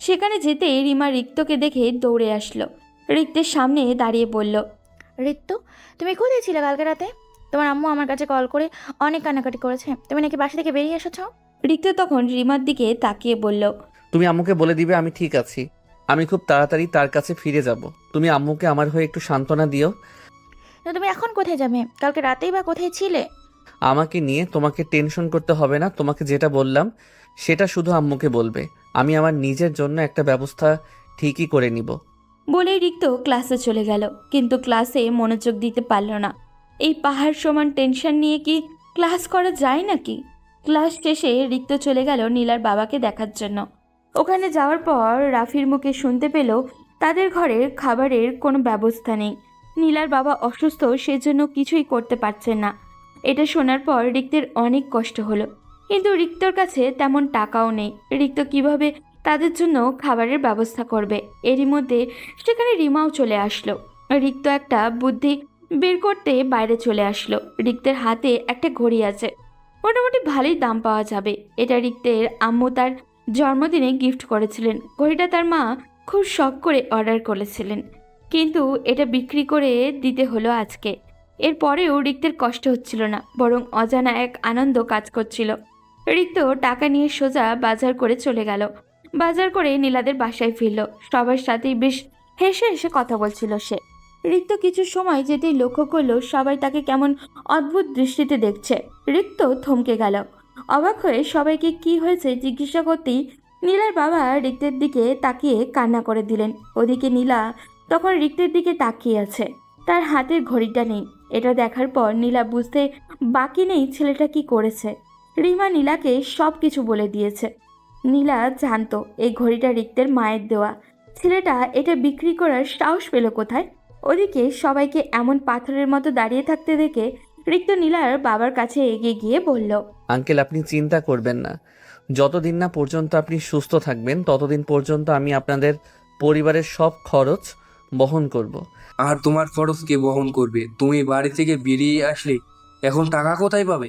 সেখানে যেতেই রিমা রিক্তকে দেখে দৌড়ে আসলো। রিক্তের সামনে দাঁড়িয়ে বলল, ঋত্য, তুমি কোথায় ছিলে কালকে রাতে? তোমার আম্মু আমার কাছে কল করে অনেক কান্নাকাটি করেছে, তুমি নাকি বাসা থেকে বেরিয়ে এসেছো। রিক্ত তখন রিমার দিকে তাকিয়ে বলল, তুমি আম্মুকে বলে দিবে আমি ঠিক আছি, আমি খুব তাড়াতাড়ি তার কাছে ফিরে যাব। তুমি আম্মুকে আমার হয়ে একটু সান্ত্বনা দিও। না, তুমি এখন কোথায় যাবে? কালকে রাতেই বা কোথায় ছিলে? আমাকে নিয়ে তোমাকে টেনশন করতে হবে না, তোমাকে যেটা বললাম সেটা শুধু আম্মুকে বলবে। আমি আমার নিজের জন্য একটা ব্যবস্থা ঠিকই করে নিব। বলেই রিক্ত ক্লাসে চলে গেল। কিন্তু ক্লাসে মনোযোগ দিতে পারল না। এই পাহাড় সমান টেনশন নিয়ে কি ক্লাস করা যায় নাকি? ক্লাস শেষে রিক্ত চলে গেল নীলার বাবাকে দেখার জন্য। ওখানে যাওয়ার পর রাফির মুখে শুনতে পেল তাদের ঘরের খাবারের কোনো ব্যবস্থা নেই। নীলার বাবা অসুস্থ, সেজন্য কিছুই করতে পারছেন না। এটা শোনার পর রিক্তের অনেক কষ্ট হলো। কিন্তু রিক্তর কাছে তেমন টাকাও নেই। রিক্ত কিভাবে তাদের জন্য খাবারের ব্যবস্থা করবে? এরই মধ্যে সেখানে রিমাও চলে আসলো। রিক্ত একটা বুদ্ধি বের করতে বাইরে চলে আসলো। রিক্তের হাতে একটা ঘড়ি আছে, মোটামুটি ভালোই দাম পাওয়া যাবে। এটা রিক্তের আম্মু তার জন্মদিনে গিফট করেছিলেন। ঘড়িটা তার মা খুব শখ করে অর্ডার করেছিলেন, কিন্তু এটা বিক্রি করে দিতে হলো আজকে। এরপরেও রিক্তের কষ্ট হচ্ছিল না, বরং অজানা এক আনন্দ কাজ করছিল। রিক্ত টাকা নিয়ে সোজা বাজার করে চলে গেল। বাজার করে নীলাদের বাসায় ফিরল। সবার সাথেই বেশ হেসে হেসে কথা বলছিল সে। রিক্ত কিছু সময় যেতেই লক্ষ্য করলো সবাই তাকে কেমন অদ্ভুত দৃষ্টিতে দেখছে। রিক্ত থমকে গেল। অবাক হয়ে সবাইকে কি হয়েছে জিজ্ঞাসা করতেই নীলার বাবা রিক্তের দিকে তাকিয়ে কান্না করে দিলেন। ওদিকে নীলা তখন রিক্তের দিকে তাকিয়ে আছে, তার হাতের ঘড়িটা নেই। এটা দেখার পর নীলা বুঝতে বাকি নেই ছেলেটা কি করেছে। রিমা নীলাকে সব কিছু বলে দিয়েছে। নীলা জানতো এই ঘড়িটা রিক্তের মায়ের দেওয়া। ছেলেটা এটা বিক্রি করার সাহস পেল কোথায়? ওদিকে সবাইকে এমন পাথরের মতো দাঁড়িয়ে থাকতে দেখে রিক্ত নীলার বাবার কাছে এগিয়ে গিয়ে বলল, আঙ্কেল, আপনি চিন্তা করবেন না। যতদিন না পর্যন্ত আপনি সুস্থ থাকবেন ততদিন পর্যন্ত আমি আপনাদের পরিবারের সব খরচ বহন করব। আর তোমার খরচ কে বহন করবে? তুমি বাড়ি থেকে বেরিয়ে আসলে এখন টাকা কোথায় পাবে?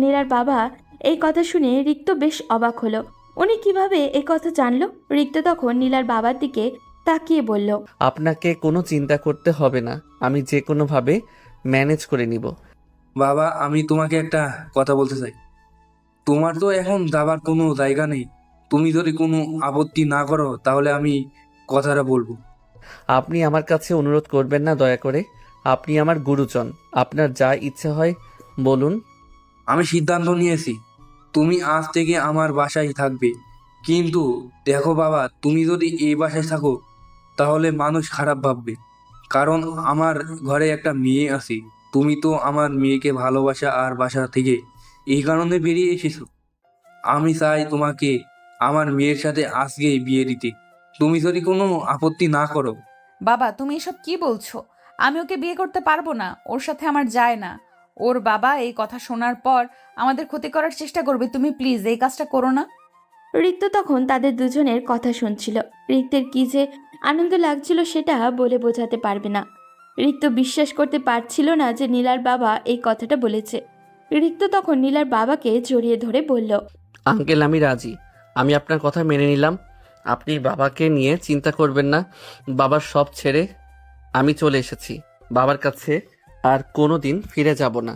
নীলার বাবা এই কথা শুনে রিক্ত বেশ অবাক হলো। উনি কিভাবে এই কথা জানলো? রিক্ত তখন নীলার বাবার দিকে তাকিয়ে বলল, আপনাকে কোনো চিন্তা করতে হবে না, আমি যে কোনোভাবে ম্যানেজ করে নিব। বাবা, আমি তোমাকে একটা কথা বলতে চাই। তোমার তো এখন যাবার কোনো জায়গা নেই। তুমি যদি কোনো আপত্তি না করো তাহলে আমি কথাটা বলবো। আপনি আমার কাছে অনুরোধ করবেন না দয়া করে। আপনি আমার গুরুজন, আপনার যা ইচ্ছে হয় বলুন। আমি সিদ্ধান্ত নিয়েছি, তুমি আজ থেকে আমার বাসায় থাকবে। কিন্তু দেখো বাবা, তুমি যদি এই বাসায় থাকো তাহলে মানুষ খারাপ ভাববে, কারণ আমার ঘরে একটা মেয়ে আছে। তুমি তো আমার মেয়েকে ভালোবাসা আর বাসা থেকে এই কারণে বেরিয়ে এসেছো। আমি চাই তোমাকে আমার মেয়ের সাথে আজকেই বিয়ে দিতে, তুমি যদি কোনো আপত্তি না করো। বাবা, তুমি এসব কি বলছো? আমি ওকে বিয়ে করতে পারবো না, ওর সাথে আমার যায় না। ওর বাবা এই কথা শোনার পর আমাদের ক্ষতি করার চেষ্টা করবে। তুমি প্লিজ এই কাজটা করো না। রিক্ত তখন তাদের দুজনের কথা শুনছিল। রিক্তের কি যে আনন্দ লাগছিল সেটা বলে বোঝাতে পারবে না। রিক্ত বিশ্বাস করতে পারছিল না যে নীলার বাবা এই কথাটা বলেছে। রিক্ত তখন নীলার বাবাকে জড়িয়ে ধরে বলল, আঙ্কেল, আমি রাজি। আমি আপনার কথা মেনে নিলাম। আপনি বাবাকে নিয়ে চিন্তা করবেন না। বাবার সব ছেড়ে আমি চলে এসেছি। বাবার কাছে আর কোনো দিন ফিরে যাব না।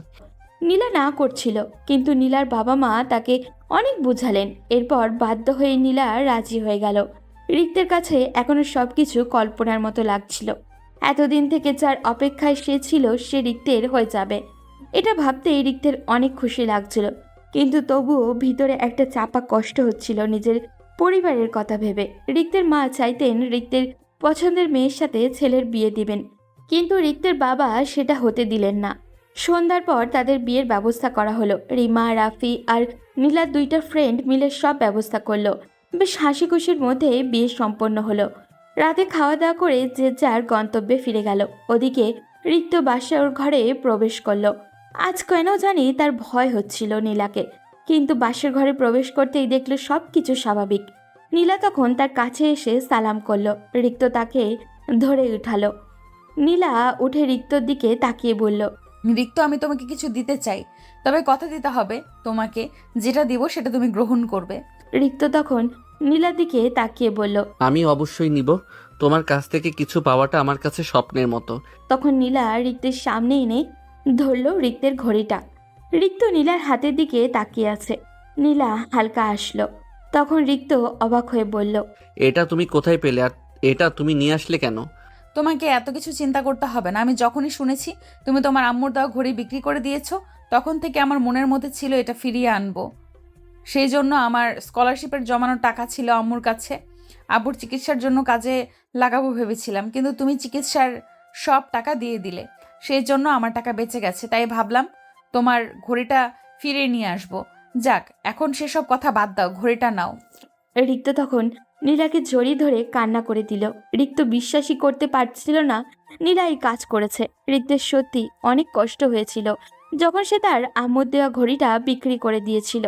নীলা না করছিল, কিন্তু নীলার বাবা মা তাকে অনেক বুঝালেন। এরপর বাধ্য হয়ে নীলা রাজি হয়ে গেল। রিক্তের কাছে এখনো সবকিছু কল্পনার মতো লাগছিল। এতদিন থেকে যার অপেক্ষায় সে ছিল সে রিক্তের হয়ে যাবে, এটা ভাবতেই রিক্তের অনেক খুশি লাগছিল। কিন্তু তবুও ভিতরে একটা চাপা কষ্ট হচ্ছিল নিজের পরিবারের কথা ভেবে। রিক্তের মা চাইতেন রিক্তের পছন্দের মেয়ের সাথে ছেলের বিয়ে দিবেন, কিন্তু রিক্তের বাবা সেটা হতে দিলেন না। সন্ধ্যার পর তাদের বিয়ের ব্যবস্থা করা হলো। রিমা, রাফি আর নীলার দুইটা ফ্রেন্ড মিলে সব ব্যবস্থা করলো। বেশ হাসি খুশির মধ্যে বিয়ে সম্পন্ন হলো। রাতে খাওয়া দাওয়া করে যে যার গন্তব্যে ফিরে গেল। ওদিকে রিক্ত বাসার ঘরে প্রবেশ করলো। আজ কেন জানি তার ভয় হচ্ছিল নীলাকে, কিন্তু বাসর ঘরে প্রবেশ করতেই দেখল সব কিছু স্বাভাবিক। নীলা তখন তার কাছে এসে সালাম করলো। রিক্ত তাকে ধরে উঠালো। নীলা উঠে রিক্তর দিকে তাকিয়ে বলল, রিক্ত, আমি তোমাকে কিছু দিতে চাই, তবে কথা দিতে হবে তোমাকে। যেটা দিব সেটা তুমি গ্রহণ করবে। রিক্ত তখন নীলার দিকে তাকিয়ে বলল। আমি অবশ্যই নিব। তোমার কাছ থেকে কিছু পাওয়াটা আমার কাছে স্বপ্নের মতো। তখন নীলা রিক্তের সামনে এনে ধরলো রিক্তের ঘড়িটা। রিক্ত নীলার হাতের দিকে তাকিয়ে আছে। নীলা হালকা আসলো। তখন রিক্ত অবাক হয়ে বলল, এটা তুমি কোথায় পেলে, আর এটা তুমি নিয়ে আসলে কেন? তোমাকে এত কিছু চিন্তা করতে হবে না। আমি যখনই শুনেছি তুমি তোমার আম্মুর দেওয়া ঘড়ি বিক্রি করে দিয়েছো, তখন থেকে আমার মনের মধ্যে ছিল এটা ফিরিয়ে আনবো। সেই জন্য আমার স্কলারশিপের জমানো টাকা ছিল আম্মুর কাছে, আব্বুর চিকিৎসার জন্য কাজে লাগাবো ভেবেছিলাম, কিন্তু তুমি চিকিৎসার সব টাকা দিয়ে দিলে। সেই জন্য আমার টাকা বেঁচে গেছে, তাই ভাবলাম তোমার ঘড়িটা ফিরিয়ে নিয়ে আসবো। যাক, এখন সেসব কথা বাদ দাও, ঘড়িটা নাও। রিক্ত তখন নীলাকে জড়িয়ে ধরে কান্না করে দিল। রিক্ত বিশ্বাসই করতে পারছিল না নীলা এই কাজ করেছে। রিক্তের সত্যি অনেক কষ্ট হয়েছিল যখন সে তার আম্মুর দেওয়া ঘড়িটা বিক্রি করে দিয়েছিল।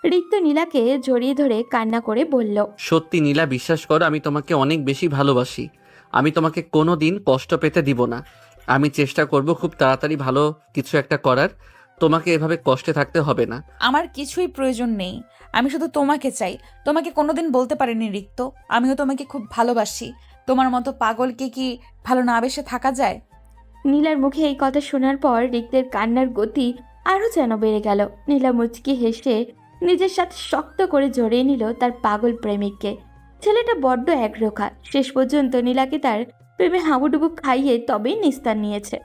রিক্ত নীলাকে জড়িয়ে ধরে কান্না করে বলল, সত্যি নীলা, বিশ্বাস করো, আমি তোমাকে অনেক বেশি ভালোবাসি। আমি তোমাকে কোনো দিন কষ্ট পেতে দিব না। আমি চেষ্টা করব খুব তাড়াতাড়ি ভালো কিছু একটা করার। তোমাকে এভাবে কষ্টে থাকতে হবে না। আমার কিছুই প্রয়োজন নেই, আমি শুধু তোমাকে চাই। তোমাকে কোনোদিন বলতে পারিনি রিক্ত, আমিও তোমাকে খুব ভালোবাসি। তোমার মতো পাগলকে কি ভালো না বেসে থাকা যায়? নীলার মুখে এই কথা শোনার পর রিক্তের কান্নার গতি আরও যেন বেড়ে গেল। নীলা মুচকি হেসে নিজের সাথে শক্ত করে জড়িয়ে নিল তার পাগল প্রেমিককে। ছেলেটা বড্ড একরোখা। শেষ পর্যন্ত নীলাকে তার প্রেমে হাবুডুবু খাইয়ে তবেই নিস্তার নিয়েছে।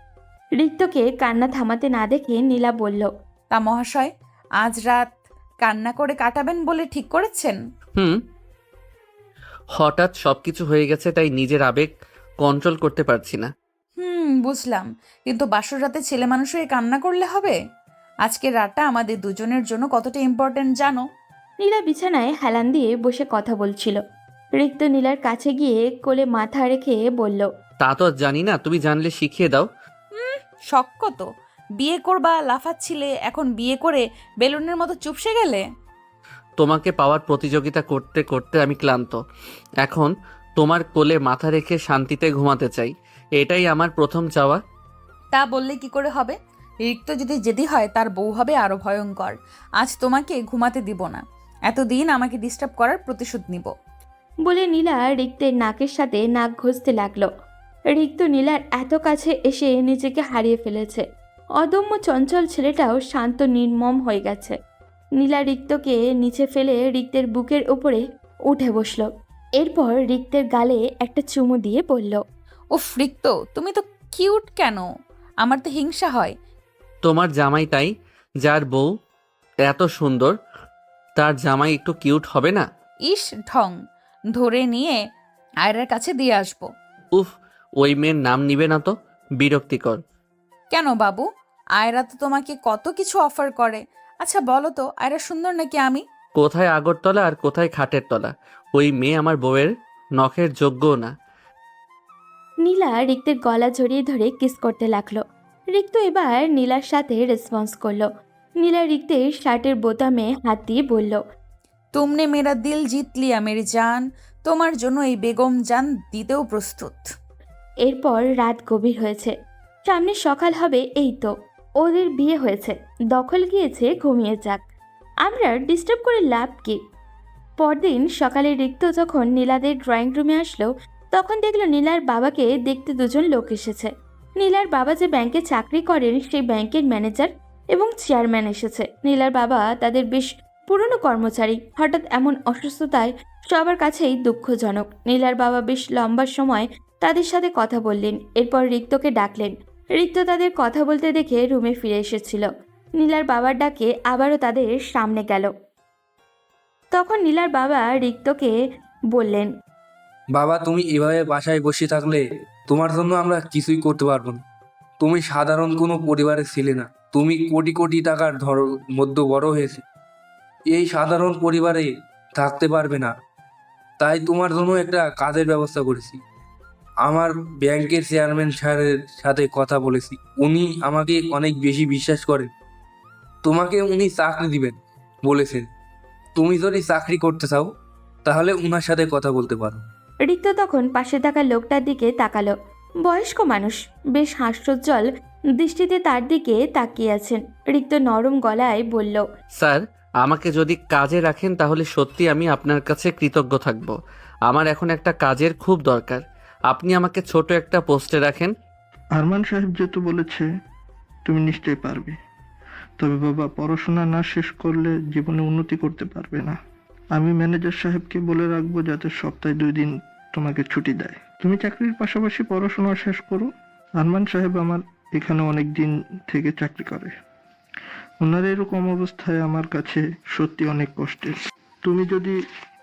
রিক্তকে কান্না থামাতে না দেখে নীলা বলল, তা মহাশয়, আজ রাত কান্না করে কাটাবেন বলে ঠিক করেছেন? হঠাৎ সবকিছু হয়ে গেছে, তাই নিজের আবেগ কন্ট্রোল করতে পারছি না। বুঝলাম, কিন্তু বাসর রাতে ছেলে মানুষ হয়ে কান্না করলে হবে? আজকের রাতটা আমাদের দুজনের জন্য কতটা ইম্পর্ট্যান্ট জানো? নীলা বিছানায় হেলান দিয়ে বসে কথা বলছিল। রিক্ত নীলার কাছে গিয়ে কোলে মাথা রেখে বলল, তা তো জানি না, তুমি জানলে শিখিয়ে দাও। শখ কত! বিয়ে করবা লাফাচ্ছিলে, এখন বিয়ে করে বেলুনের মতো চুপসে গেলে। তোমাকে পাওয়ার প্রতিযোগিতা করতে করতে আমি ক্লান্ত। এখন তোমার কোলে মাথা রেখে শান্তিতে ঘুমাতে চাই। এটাই আমার প্রথম চাওয়া। তা বললে কি করে হবে? রিক্ত যদি জেদি হয় তার বউ হবে আরো ভয়ঙ্কর। আজ তোমাকে ঘুমাতে দিব না, এতদিন আমাকে ডিস্টার্ব করার প্রতিশোধ নিব। বলে নীলা রিক্তের নাকের সাথে নাক ঘষতে লাগলো। রিক্ত নীলার এত কাছে এসে নিজেকে হারিয়ে ফেলেছে। অদম্য চঞ্চল ছেলেটাও শান্ত নির্মম হয়ে গেছে। নীলা রিক্তকে নিচে ফেলে রিক্তের বুকের উপরে উঠে বসল। এরপর রিক্তের গালে একটা চুমু দিয়ে বলল, উফ রিক্ত, তুমি তো কিউট কেন? আমার তো হিংসা হয়। তোমার জামাই তাই, যার বউ এত সুন্দর, তার জামাই একটু কিউট হবে না? ইস ঢং, ধরে নিয়ে আয়রার কাছে দিয়ে আসবো। উফ, ওই মেয়ের নাম নিবে না তো, বিরক্তিকর। কেন বাবু, আয়রা তো তোমাকে কত কিছু অফার করে। আচ্ছা বলো তো, আয়রা সুন্দর নাকি আমি? কোথায় আগরতলা আর কোথায় খাটের তলা? ওই মেয়ে আমার বউয়ের নখের যোগ্যও না। নীলা রিক্তের গলা জড়িয়ে ধরে কিস করতে লাগলো। রিক্ত এবার নীলার সাথে রেসপন্স করলো। নীলা রিক্তের শার্টের বোতামে হাত দিয়ে বলল, তুমনে মেরা দিল জিত লিয়া মেরি জান, তোমার জন্য এই বেগম জান দিতেও প্রস্তুত। এরপর রাত গভীর হয়েছে, সামনে সকাল হবে। এই তো ওদের বিয়ে হয়েছে, দখল গিয়েছে, ঘুমিয়ে যাক, আমরা ডিস্টার্ব করে লাভ কি। পরদিন সকালে রিক্ত যখন নীলাদের ড্রয়িং রুমে আসলো, তখন দেখলো নীলার বাবাকে দেখতে দুজন লোক এসেছে। নীলার বাবা যে ব্যাংকে চাকরি করেন সেই ব্যাংকের ম্যানেজার এবং চেয়ারম্যান এসেছে। নীলার বাবা তাদের বেশ পুরনো কর্মচারী। হঠাৎ এমন অসুস্থতায় সবার কাছেই দুঃখজনক। নীলার বাবা বেশ লম্বা সময় তাদের সাথে কথা বললেন, এরপর রিক্তকে ডাকলেন। রিক্ত তাদের কথা বলতে দেখে রুমে ফিরে এসেছিল। নীলার বাবার ডাকে আবারও তাদের সামনে গেল। তখন নীলার বাবা রিক্তকে বললেন, বাবা, তুমি এভাবে বাসায় বসে থাকলে তোমার জন্য আমরা কিছুই করতে পারবো না। তুমি সাধারণ কোনো পরিবারের ছিলে না, তুমি কোটি কোটি টাকার মধ্যে বড় হয়েছে। এই সাধারণ পরিবারে থাকতে পারবে না, তাই তোমার জন্য একটা কাজের ব্যবস্থা করেছি। আমার ব্যাংকের চেয়ারম্যান স্যারের সাথে কথা বলেছি, উনি আমাকে অনেক বেশি বিশ্বাস করেন। তোমাকে উনি চাকরি দিবেন বলেছেন। তুমি যদি চাকরি করতে চাও তাহলে উনার সাথে কথা বলতে পারো। রিক্ত তখন পাশে থাকা লোকটার দিকে তাকালো। বয়স্ক মানুষ, বেশ হাস্যোজ্জ্বল দৃষ্টিতে তার দিকে তাকিয়ে আছেন। রিক্ত নরম গলায় বলল, স্যার, আমাকে যদি কাজে রাখেন তাহলে সত্যি আমি আপনার কাছে কৃতজ্ঞ থাকব। আমার এখন একটা কাজের খুব দরকার। আপনি আমাকে ছোট একটা পোস্টে রাখেন। আরমান সাহেব যেহেতু বলেছে তুমি নিশ্চয়ই পারবে, তবে বাবা পড়াশোনা না শেষ করলে জীবনে উন্নতি করতে পারবে না। আমি ম্যানেজার সাহেবকে বলে রাখবো যাতে সপ্তাহে 2 দিন তোমাকে ছুটি দেয়। তুমি চাকরির পাশাপাশি পড়াশোনা শেষ করো। আরমান সাহেব আমার এখানে অনেক দিন থেকে চাকরি করে। ওনার এরকম অবস্থায় আমার কাছে সত্যি অনেক কষ্টের। তুমি যদি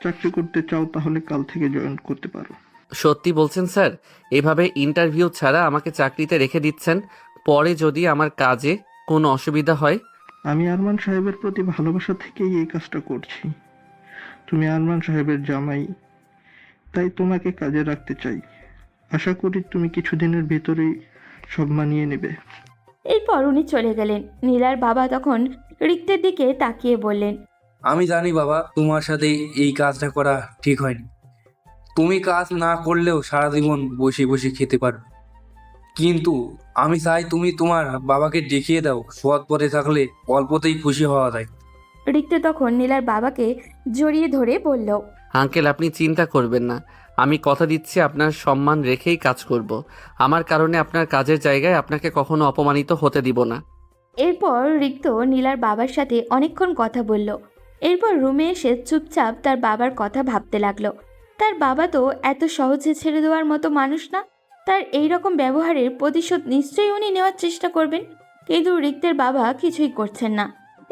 চাকরি করতে চাও তাহলে কাল থেকে জয়েন করতে পারো। সত্যি বলছেন স্যার? এভাবে ইন্টারভিউ ছাড়া আমাকে চাকরিতে রেখে দিচ্ছেন, পরে যদি আমার কাজে কোনো অসুবিধা হয়? আমি আরমান সাহেবের প্রতি ভালোবাসা থেকেই এই কাজটা করছি। তুমি আরমান সাহেবের জামাই, তাই তোমাকে কাজে রাখতে চাই। আশা করি তুমি কিছুদিনের ভিতরেই সব মানিয়ে নেবে। এরপর উনি চলে গেলেন। নীলার বাবা তখন রিক্তের দিকে তাকিয়ে বললেন, আমি জানি বাবা, তোমার সাথে এই কাজটা করা ঠিক হয়নি। তুমি কাজ না করলেও সারা জীবন বসে বসে খেতে পারো, কিন্তু আমি চাই তুমি তোমার বাবাকে দেখিয়ে দাও সৎ পথে থাকলে অল্পতেই খুশি হওয়া যায়। রিক্ত তখন নীলার বাবাকে জড়িয়ে ধরে বলল, আঙ্কেল, আপনি চিন্তা করবেন না। আমি কথা দিচ্ছি আপনার সম্মান রেখেই কাজ করব। আমার কারণে আপনার কাজের জায়গায় আপনাকে কখনো অপমানিত হতে দিব না। এরপর রিক্ত নীলার বাবার সাথে অনেকক্ষণ কথা বলল। এরপর রুমে এসে চুপচাপ তার বাবার কথা ভাবতে লাগলো। তার বাবা তো এত সহজে ছেড়ে দেওয়ার মতো মানুষ না। তার এই রকম ব্যবহারের প্রতিশোধ নিশ্চয়ই উনি নেওয়ার চেষ্টা করবেন, কিন্তু রিক্তের বাবা কিছুই করছেন না।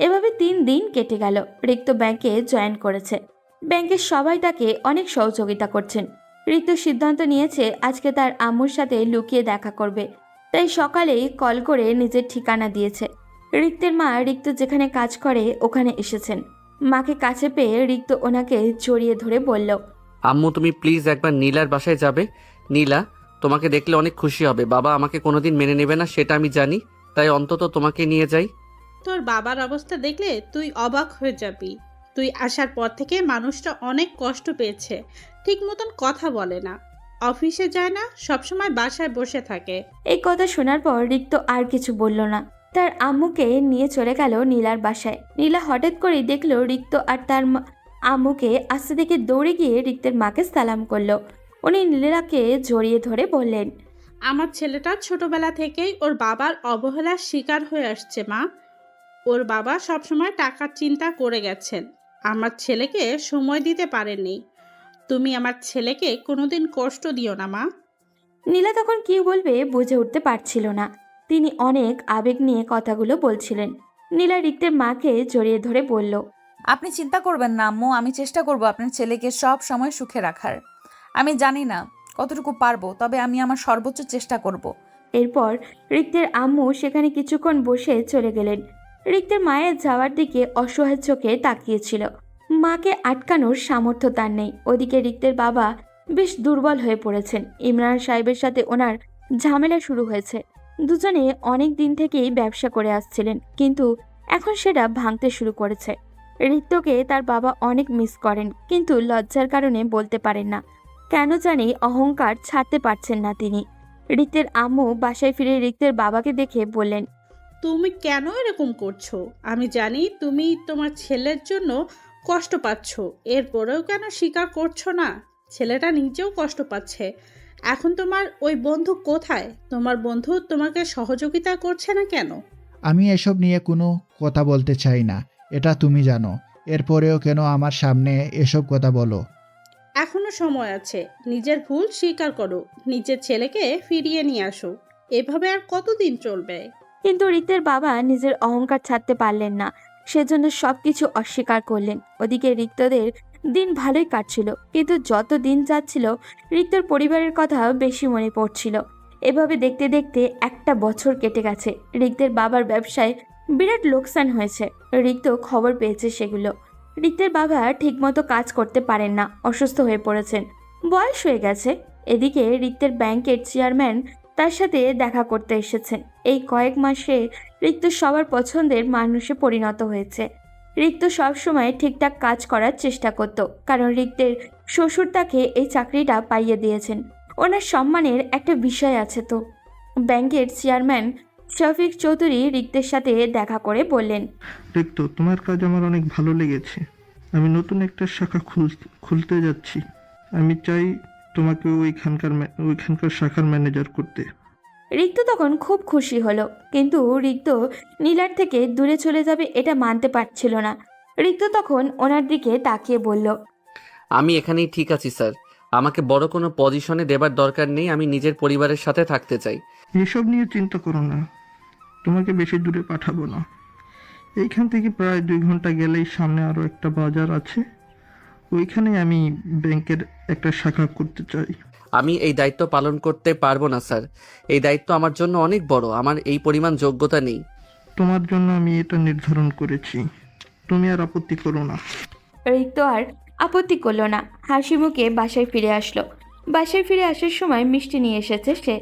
এভাবে 3 দিন কেটে গেল। রিক্ত ব্যাংকে জয়েন করেছে। ব্যাংকের সবাই তাকে অনেক সহযোগিতা করছেন। রিক্ত সিদ্ধান্ত নিয়েছে আজকে তার আম্মুর সাথে লুকিয়ে দেখা করবে, তাই সকালেই কল করে নিজের ঠিকানা দিয়েছে। রিক্তের মা রিক্ত যেখানে কাজ করে ওখানে এসেছেন। মাকে কাছে পেয়ে রিক্ত ওনাকে জড়িয়ে ধরে বলল, আম্মু, তুমি প্লিজ একবার নীলার বাসায় যাবে। নীলা তোমাকে দেখলে অনেক খুশি হবে। বাবা আমাকে কোনোদিন মেনে নেবে না সেটা আমি জানি, তাই অন্তত তোমাকে নিয়ে যাই। তোর বাবার অবস্থা দেখলে তুই অবাক হয়ে যাবি। তুই আসার পর থেকে মানুষটা অনেক কষ্ট পেয়েছে, ঠিক মতন কথা বলে না, অফিসে যায় না, সবসময় বাসায় বসে থাকে। এই কথা শোনার পর রিক্ত আর কিছু বলল না। তার আম্মুকে নিয়ে চলে গেল নীলার বাসায়। নীলা হঠাৎ করেই দেখলো রিক্ত আর তার আম্মুকে আস্তে দেখে দৌড়ে গিয়ে রিক্তের মাকে সালাম করলো। উনি নীলাকে জড়িয়ে ধরে বললেন, আমার ছেলেটা ছোটবেলা থেকেই ওর বাবার অবহেলার শিকার হয়ে আসছে মা। ওর বাবা সবসময় টাকার চিন্তা করে গেছেন, আমার ছেলেকে সময় দিতে পারেননি। তুমি আমার ছেলেকে কোনোদিন কষ্ট দিও না মা। নীলা তখন কি বলবে বুঝে উঠতে পারছিল না। তিনি অনেক আবেগ নিয়ে কথাগুলো বলছিলেন। নীলা রিক্তের মাকে জড়িয়ে ধরে বলল, আপনি চিন্তা করবেন না আম্মু, আমি চেষ্টা করব আপনার ছেলেকে সব সময় সুখে রাখার। আমি জানি না কতটুকু পারবো, তবে আমি আমার সর্বোচ্চ চেষ্টা করব। এরপর রিক্তের আম্মু সেখানে কিছুক্ষণ বসে চলে গেলেন। রিক্তের মায়ের যাওয়ার দিকে অসহায় চোখে তাকিয়েছিল। মাকে আটকানোর সামর্থ্য তার নেই। ওদিকে রিক্তের বাবা বেশ দুর্বল হয়ে পড়েছেন। ইমরান সাহেবের সাথে ওনার ঝামেলা শুরু হয়েছে। দুজনে অনেক দিন থেকেই ব্যবসা করে আসছিলেন, কিন্তু এখন সেটা ভাঙতে শুরু করেছে। রিক্তকে তার বাবা অনেক মিস করেন, কিন্তু লজ্জার কারণে বলতে পারেন না। কেন জানি অহংকার ছাড়তে পারছেন না তিনি। রিক্তের আম্মু বাসায় ফিরে রিক্তের বাবাকে দেখে বললেন, তুমি কেন এরকম করছো? আমি জানি তুমি তোমার ছেলের জন্য কষ্ট পাচ্ছ, এরপরেও কেন স্বীকার করছো না? ছেলেটা নিজেও কষ্ট পাচ্ছে। এখন তোমার ওই বন্ধু কোথায়? তোমার বন্ধু তোমাকে সহযোগিতা করছে না কেন? আমি এসব নিয়ে কোনো কথা বলতে চাই না, এটা তুমি জানো। এরপরেও কেন আমার সামনে এসব কথা বলো? এখনো সময় আছে, নিজের ভুল স্বীকার করো, নিজের ছেলেকে ফিরিয়ে নিয়ে আসো। এভাবে আর কতদিন চলবে? কিন্তু রিক্তের বাবা নিজের অহংকার ছাড়তে পারলেন না, সেজন্য সবকিছু অস্বীকার করলেন। ওদিকে রিক্তদের দিন ভালোই কাটছিল, কিন্তু যত দিন যাচ্ছিল রিক্তর পরিবারের কথা বেশি মনে পড়ছিল। এভাবে দেখতে দেখতে 1 বছর কেটে গেছে। রিক্তের বাবার ব্যবসায় বিরাট লোকসান হয়েছে। রিক্ত খবর পেয়েছে সেগুলো। রিক্তের বাবা ঠিকমতো কাজ করতে পারেন না, অসুস্থ হয়ে পড়েছেন, বয়স হয়ে গেছে। এদিকে রিক্তের ব্যাংকের চেয়ারম্যান তার সাথে দেখা করতে এসেছেন। এই কয়েক মাসে রিক্ত সবার পছন্দের মানুষে পরিণত হয়েছে। রিক্ত সবসময় ঠিকঠাক কাজ করার চেষ্টা করত, কারণ রিক্তের শ্বশুর তাকে এই চাকরিটা পাইয়ে দিয়েছেন। ওনার সম্মানের একটা বিষয় আছে তো। ব্যাংকের চেয়ারম্যান শফিক চৌধুরী রিক্তের সাথে দেখা করে বললেন, রিক্ত, তোমার কাজ আমার অনেক ভালো লেগেছে। আমি নতুন একটা শাখা খুলতে যাচ্ছি। আমি চাই তোমাকে ওইখানকার শাখার ম্যানেজার করতে। রিক্ত তখন খুব খুশি হলো, কিন্তু রিক্ত নীলার থেকে দূরে চলে যাবে এটা মানতে পারছিল না। রিক্ত তখন ওনার দিকে তাকিয়ে বলল, আমি এখানেই ঠিক আছি স্যার, আমাকে বড় কোনো পজিশনে দেবার দরকার নেই, আমি নিজের পরিবারের সাথে থাকতে চাই। এসব নিয়ে চিন্তা করো না, তোমাকে বেশি দূরে পাঠাবো না। এইখান থেকে প্রায় 2 ঘন্টা গেলেই সামনে আরও একটা বাজার আছে, ওইখানে আমি ব্যাংকের একটা শাখা করতে চাই। আমি এই দায়িত্ব পালন করতে পারবো না স্যার, এই দায়িত্ব আমার জন্য অনেক বড়, আমার এই পরিমাণ যোগ্যতা নেই। তোমার জন্য আমি এটা নির্ধারণ করেছি, তুমি আর আপত্তি করো না। রিক্ত আর আপত্তি করলো না, হাসি মুখে বাসায় ফিরে আসলো। বাসায় ফিরে আসার সময় মিষ্টি নিয়ে এসেছে সে।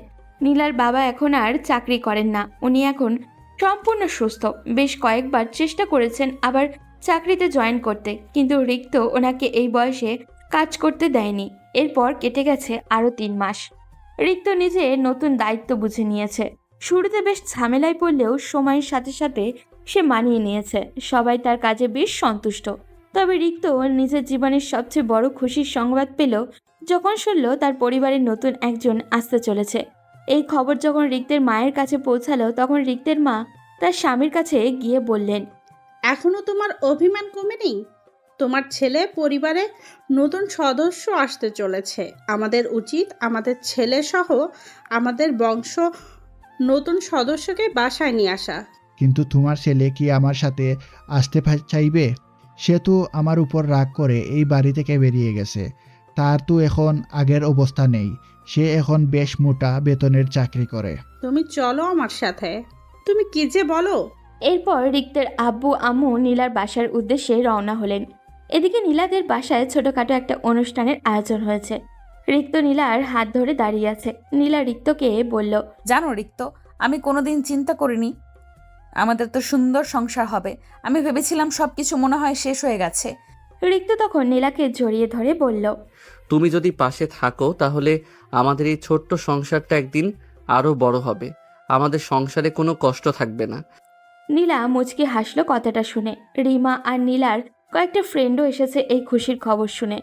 নীলার বাবা এখন আর চাকরি করেন না, উনি এখন সম্পূর্ণ সুস্থ। বেশ কয়েকবার চেষ্টা করেছেন আবার চাকরিতে জয়েন করতে, কিন্তু রিক্ত ওনাকে এই বয়সে কাজ করতে দেয়নি। এরপর কেটে গেছে আরও 3 মাস। রিক্ত নিজে নতুন দায়িত্ব বুঝে নিয়েছে। শুরুতে বেশ ঝামেলায় পড়লেও সময়ের সাথে সাথে সে মানিয়ে নিয়েছে। সবাই তার কাজে বেশ সন্তুষ্ট। তবে রিক্ত নিজের জীবনের সবচেয়ে বড় খুশির সংবাদ পেল যখন শুনল তার পরিবারের নতুন একজন আসতে চলেছে। এই খবর যখন রিক্তের মায়ের কাছে পৌঁছালো, তখন রিক্তের মা তার স্বামীর কাছে গিয়ে বললেন, এখনো তোমার অভিমান কমেনি? তোমার ছেলে পরিবারে নতুন সদস্য আসতে চলেছে। আমাদের উচিত আমাদের ছেলে সহ আমাদের বংশ নতুন সদস্যকে বাসায় নিয়ে আসা। কিন্তু তোমার ছেলে কি আমার সাথে আসতে চাইবে? সে তো আমার উপর রাগ করে এই বাড়ি থেকে বেরিয়ে গেছে। তার তো এখন আগের অবস্থা নেই, সে এখন বেশ মোটা বেতনের চাকরি করে। তুমি চলো আমার সাথে। তুমি কি যে বলো! এরপর রিক্তের আব্বু আম্মু নীলার বাসার উদ্দেশ্যে রওনা হলেন। এদিকে নীলাদের বাসায় ছোটখাটো একটা অনুষ্ঠানের আয়োজন হয়েছে। রিক্ত নীলার হাত ধরে দাঁড়িয়ে আছে। নীলা রিক্তকে বলল, জানো রিক্ত, আমি কোনোদিন চিন্তা করিনি আমাদের তো সুন্দর সংসার হবে। আমি ভেবেছিলাম সব কিছু মনে হয় শেষ হয়ে গেছে। রিক্ত তখন নীলাকে জড়িয়ে ধরে বলল, তুমি যদি পাশে থাকো তাহলে আমাদের এই ছোট্ট সংসারটা একদিন আরো বড় হবে, আমাদের সংসারে কোনো কষ্ট থাকবে না। নীলা মুচকি হাসলো কথাটা শুনে। রিমা আর নীলার কয়েকটা ফ্রেন্ডও এসেছে এই খুশির খবর শুনে।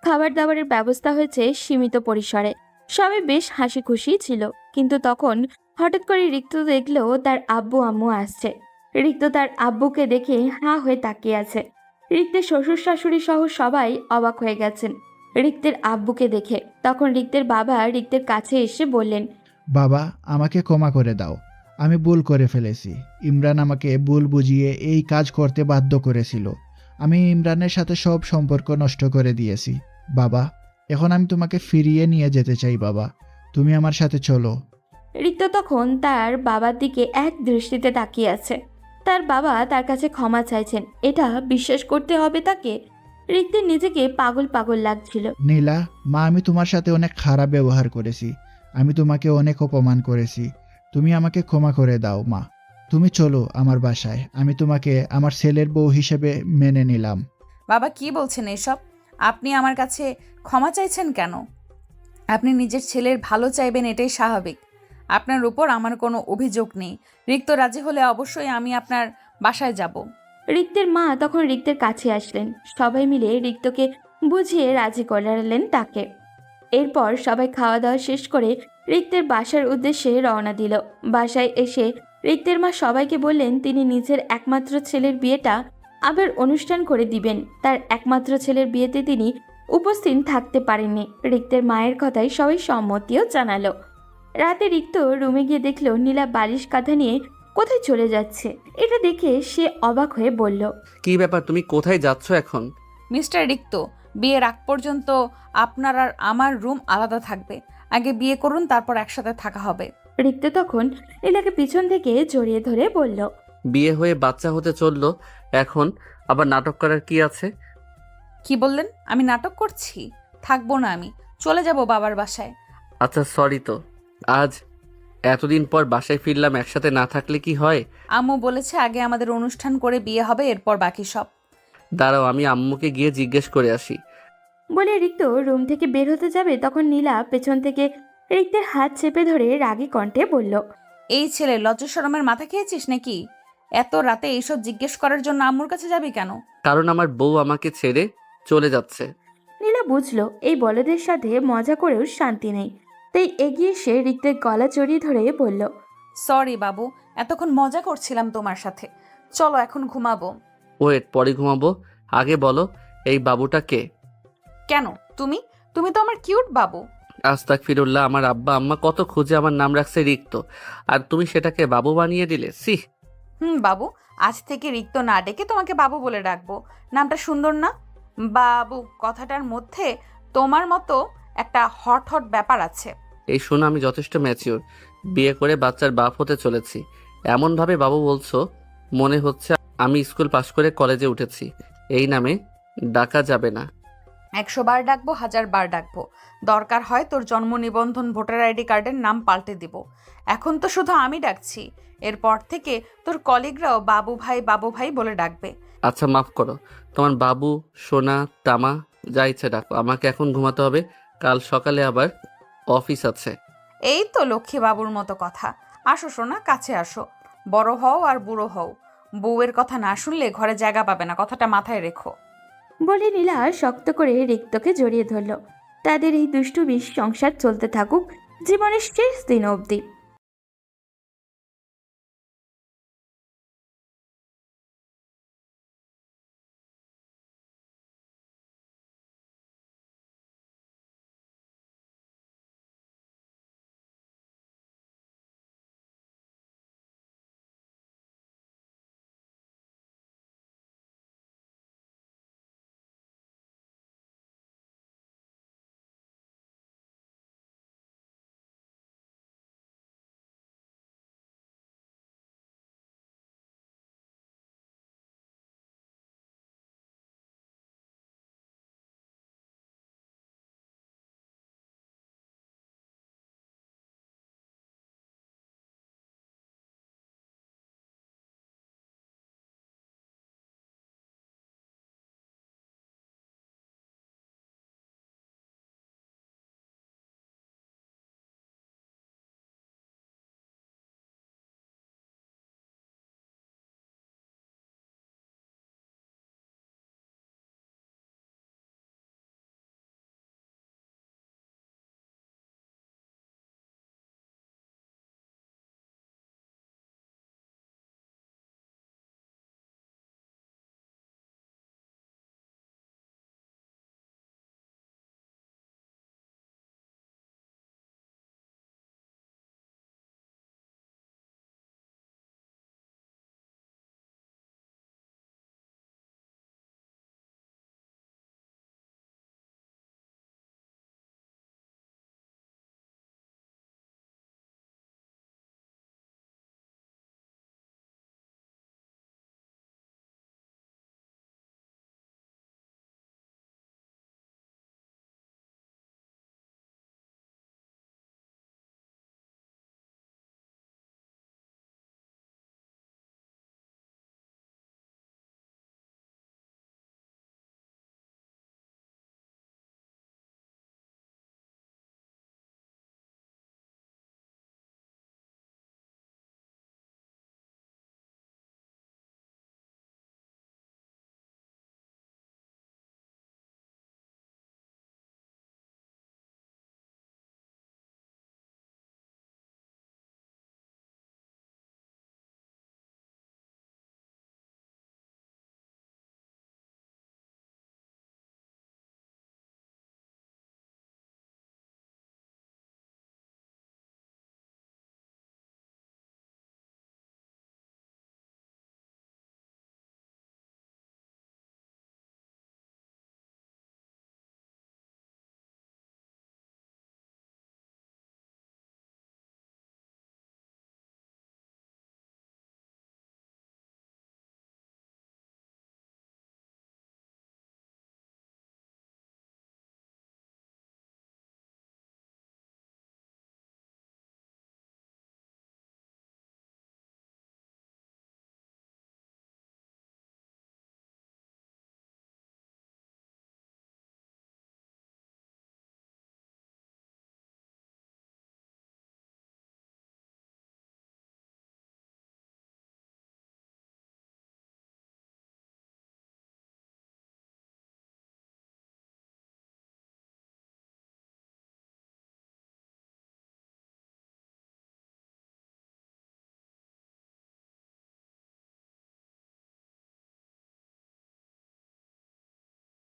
খাবার দাবারের ব্যবস্থা হয়েছে সীমিত পরিসরে। সবাই বেশ হাসি খুশি ছিল, কিন্তু তখন হঠাৎ করে রিক্ত দেখলো তার আব্বু আম্মু আসছে। রিক্ত তার আব্বুকে দেখে হাঁ হয়ে তাকিয়ে আছে। রিক্তের শ্বশুর শাশুড়ি সহ সবাই অবাক হয়ে গেছেন রিক্তের আব্বুকে দেখে। তখন রিক্তের বাবা রিক্তের কাছে এসে বললেন, বাবা, আমাকে ক্ষমা করে দাও, আমি ভুল করে ফেলেছি। ইমরান আমাকে ভুল বুঝিয়ে এই কাজ করতে বাধ্য করেছিল। আমি ইমরানের সাথে সব সম্পর্ক নষ্ট করে দিয়েছি। বাবা, এখন আমি তোমাকে ফিরিয়ে নিয়ে যেতে চাই। বাবা, তুমি আমার সাথে চলো। রিক্ত তখন তার বাবার দিকে এক দৃষ্টিতে তাকিয়ে আছে। তার বাবা তার কাছে ক্ষমা চাইছেন, এটা বিশ্বাস করতে হবে তাকে। রিক্তের নিজেকে পাগল পাগল লাগছিল। নীলা, মা, আমি তোমার সাথে অনেক খারাপ ব্যবহার করেছি, আমি তোমাকে অনেক অপমান করেছি। তুমি আমাকে ক্ষমা করে দাও মা। তুমি চলো আমার বাসায়, আমি তোমাকে আমার ছেলের বউ হিসেবে মেনে নিলাম। বাবা কি বলছেন এসব? আপনি আমার কাছে ক্ষমা চাইছেন কেন? আপনি নিজের ছেলের ভালো চাইবেন, এটাই স্বাভাবিক। আপনার উপর আমার কোনো অভিযোগ নেই। রিক্ত রাজি হলে অবশ্যই আমি আপনার বাসায় যাব। রিক্তের মা তখন রিক্তের কাছে আসলেন। সবাই মিলে রিক্তকে বুঝিয়ে রাজি করালেন তাকে। এরপর সবাই খাওয়া দাওয়া শেষ করে রিক্তের বাসার উদ্দেশ্যে রওনা দিল। বাসায় এসে রিক্তের মা সবাইকে বললেন তিনি নিজের একমাত্র ছেলের বিয়েটা আবার অনুষ্ঠান করে দিবেন। তার একমাত্র ছেলের বিয়েতে তিনি উপস্থিত থাকতে পারেননি। রিক্তের মায়ের কথায় সবাই সম্মতিও জানালো। রাতে রিক্ত রুমে গিয়ে দেখলো নীলা বালিশ কাঁথা নিয়ে কোথায় চলে যাচ্ছে। এটা দেখে সে অবাক হয়ে বলল, কি ব্যাপার, তুমি কোথায় যাচ্ছ এখন? মিস্টার রিক্ত, বিয়ের আগ পর্যন্ত আপনার আর আমার রুম আলাদা থাকবে। আগে বিয়ে করুন, তারপর একসাথে থাকা হবে। রিক্ত তখন নীলাকে পিছন থেকে জড়িয়ে ধরে বলল, বিয়ে হয়ে বাচ্চা হতে চললো, এখন আবার নাটক করার কি আছে? কি বললেন? আমি নাটক করছি? থাকবো না, আমি চলে যাব বাবার বাসায়। আচ্ছা সরি তো, আজ এতদিন পর বাসায় ফিরলাম, একসাথে না থাকলে কি হয়? আম্মু বলেছে আগে আমাদের অনুষ্ঠান করে বিয়ে হবে, এরপর বাকি সব। দাঁড়াও, আমি আম্মুকে গিয়ে জিজ্ঞেস করে আসি। বলে রিক্ত রুম থেকে বের হতে যাবে তখন নীলা পেছন থেকে রিক্তের হাত চেপে ধরে রাগী কণ্ঠে বলল, এই ছেলে লজ্জা শরমের মাথা খেয়েছিস নাকি? এত রাতে এইসব জিজ্ঞেস করার জন্য আম্মুর কাছে যাবি কেন? কারণ আমার বউ আমাকে ছেড়ে চলে যাচ্ছে। নীলা বুঝলো এই বলদের সাথে মজা করেও শান্তি নেই, তাই এগিয়ে এসে রিক্তের গলা জড়িয়ে ধরে বলল, সরি বাবু, এতক্ষণ মজা করছিলাম তোমার সাথে। চলো এখন ঘুমাবো। ওয়েট, পরে ঘুমাবো। আগে বলো, এই বাবুটা কে? কেন? তুমি তুমি তো আমার কিউট বাবু। আস্তাগফিরুল্লাহ, আমার আব্বা আম্মা কত খুঁজে আমার নাম রাখছে রিক্ত, আর তুমি সেটাকে বাবু বানিয়ে দিলে। সি। বাবু, আজ থেকে রিক্ত না ডেকে তোমাকে বাবু বলে ডাকবো। নামটা সুন্দর না? বাবু কথাটার মধ্যে তোমার মতো একটা হট হট ব্যাপার আছে। এই শোনো, আমি যথেষ্ট ম্যাচিওর, বিয়ে করে বাচ্চার বাপ হতে চলেছি। এমনভাবে বাবু বলছো, মনে হচ্ছে আমি স্কুল পাশ করে কলেজে উঠেছি। এই নামে ডাকা যাবে না। 100 বার ডাকবো, 1000 বার ডাকবো। দরকার হয় তোর জন্ম নিবন্ধন ভোটার আইডি কার্ডের নাম পাল্টে দিব। এখন তো শুধু আমি ডাকছি, এরপর থেকে তোর কলিগরাও বাবু ভাই বলে ডাকবে। আচ্ছা মাফ করো, তোমার বাবু, সোনা, তামা, যা ইচ্ছে ডাকো। আমাকে এখন ঘুমাতে হবে, কাল সকালে আবার অফিস আছে। এই তো লক্ষ্মী বাবুর মতো কথা। আসো সোনা, কাছে আসো। বড় হও আর বুড়ো হও, বউয়ের কথা না শুনলে ঘরে জায়গা পাবে না, কথাটা মাথায় রেখো। বলে নীলা শক্ত করে রিক্তকে জড়িয়ে ধরল। তাদের এই দুষ্টু বিষ সংসার চলতে থাকুক জীবনের শেষ দিন অবধি।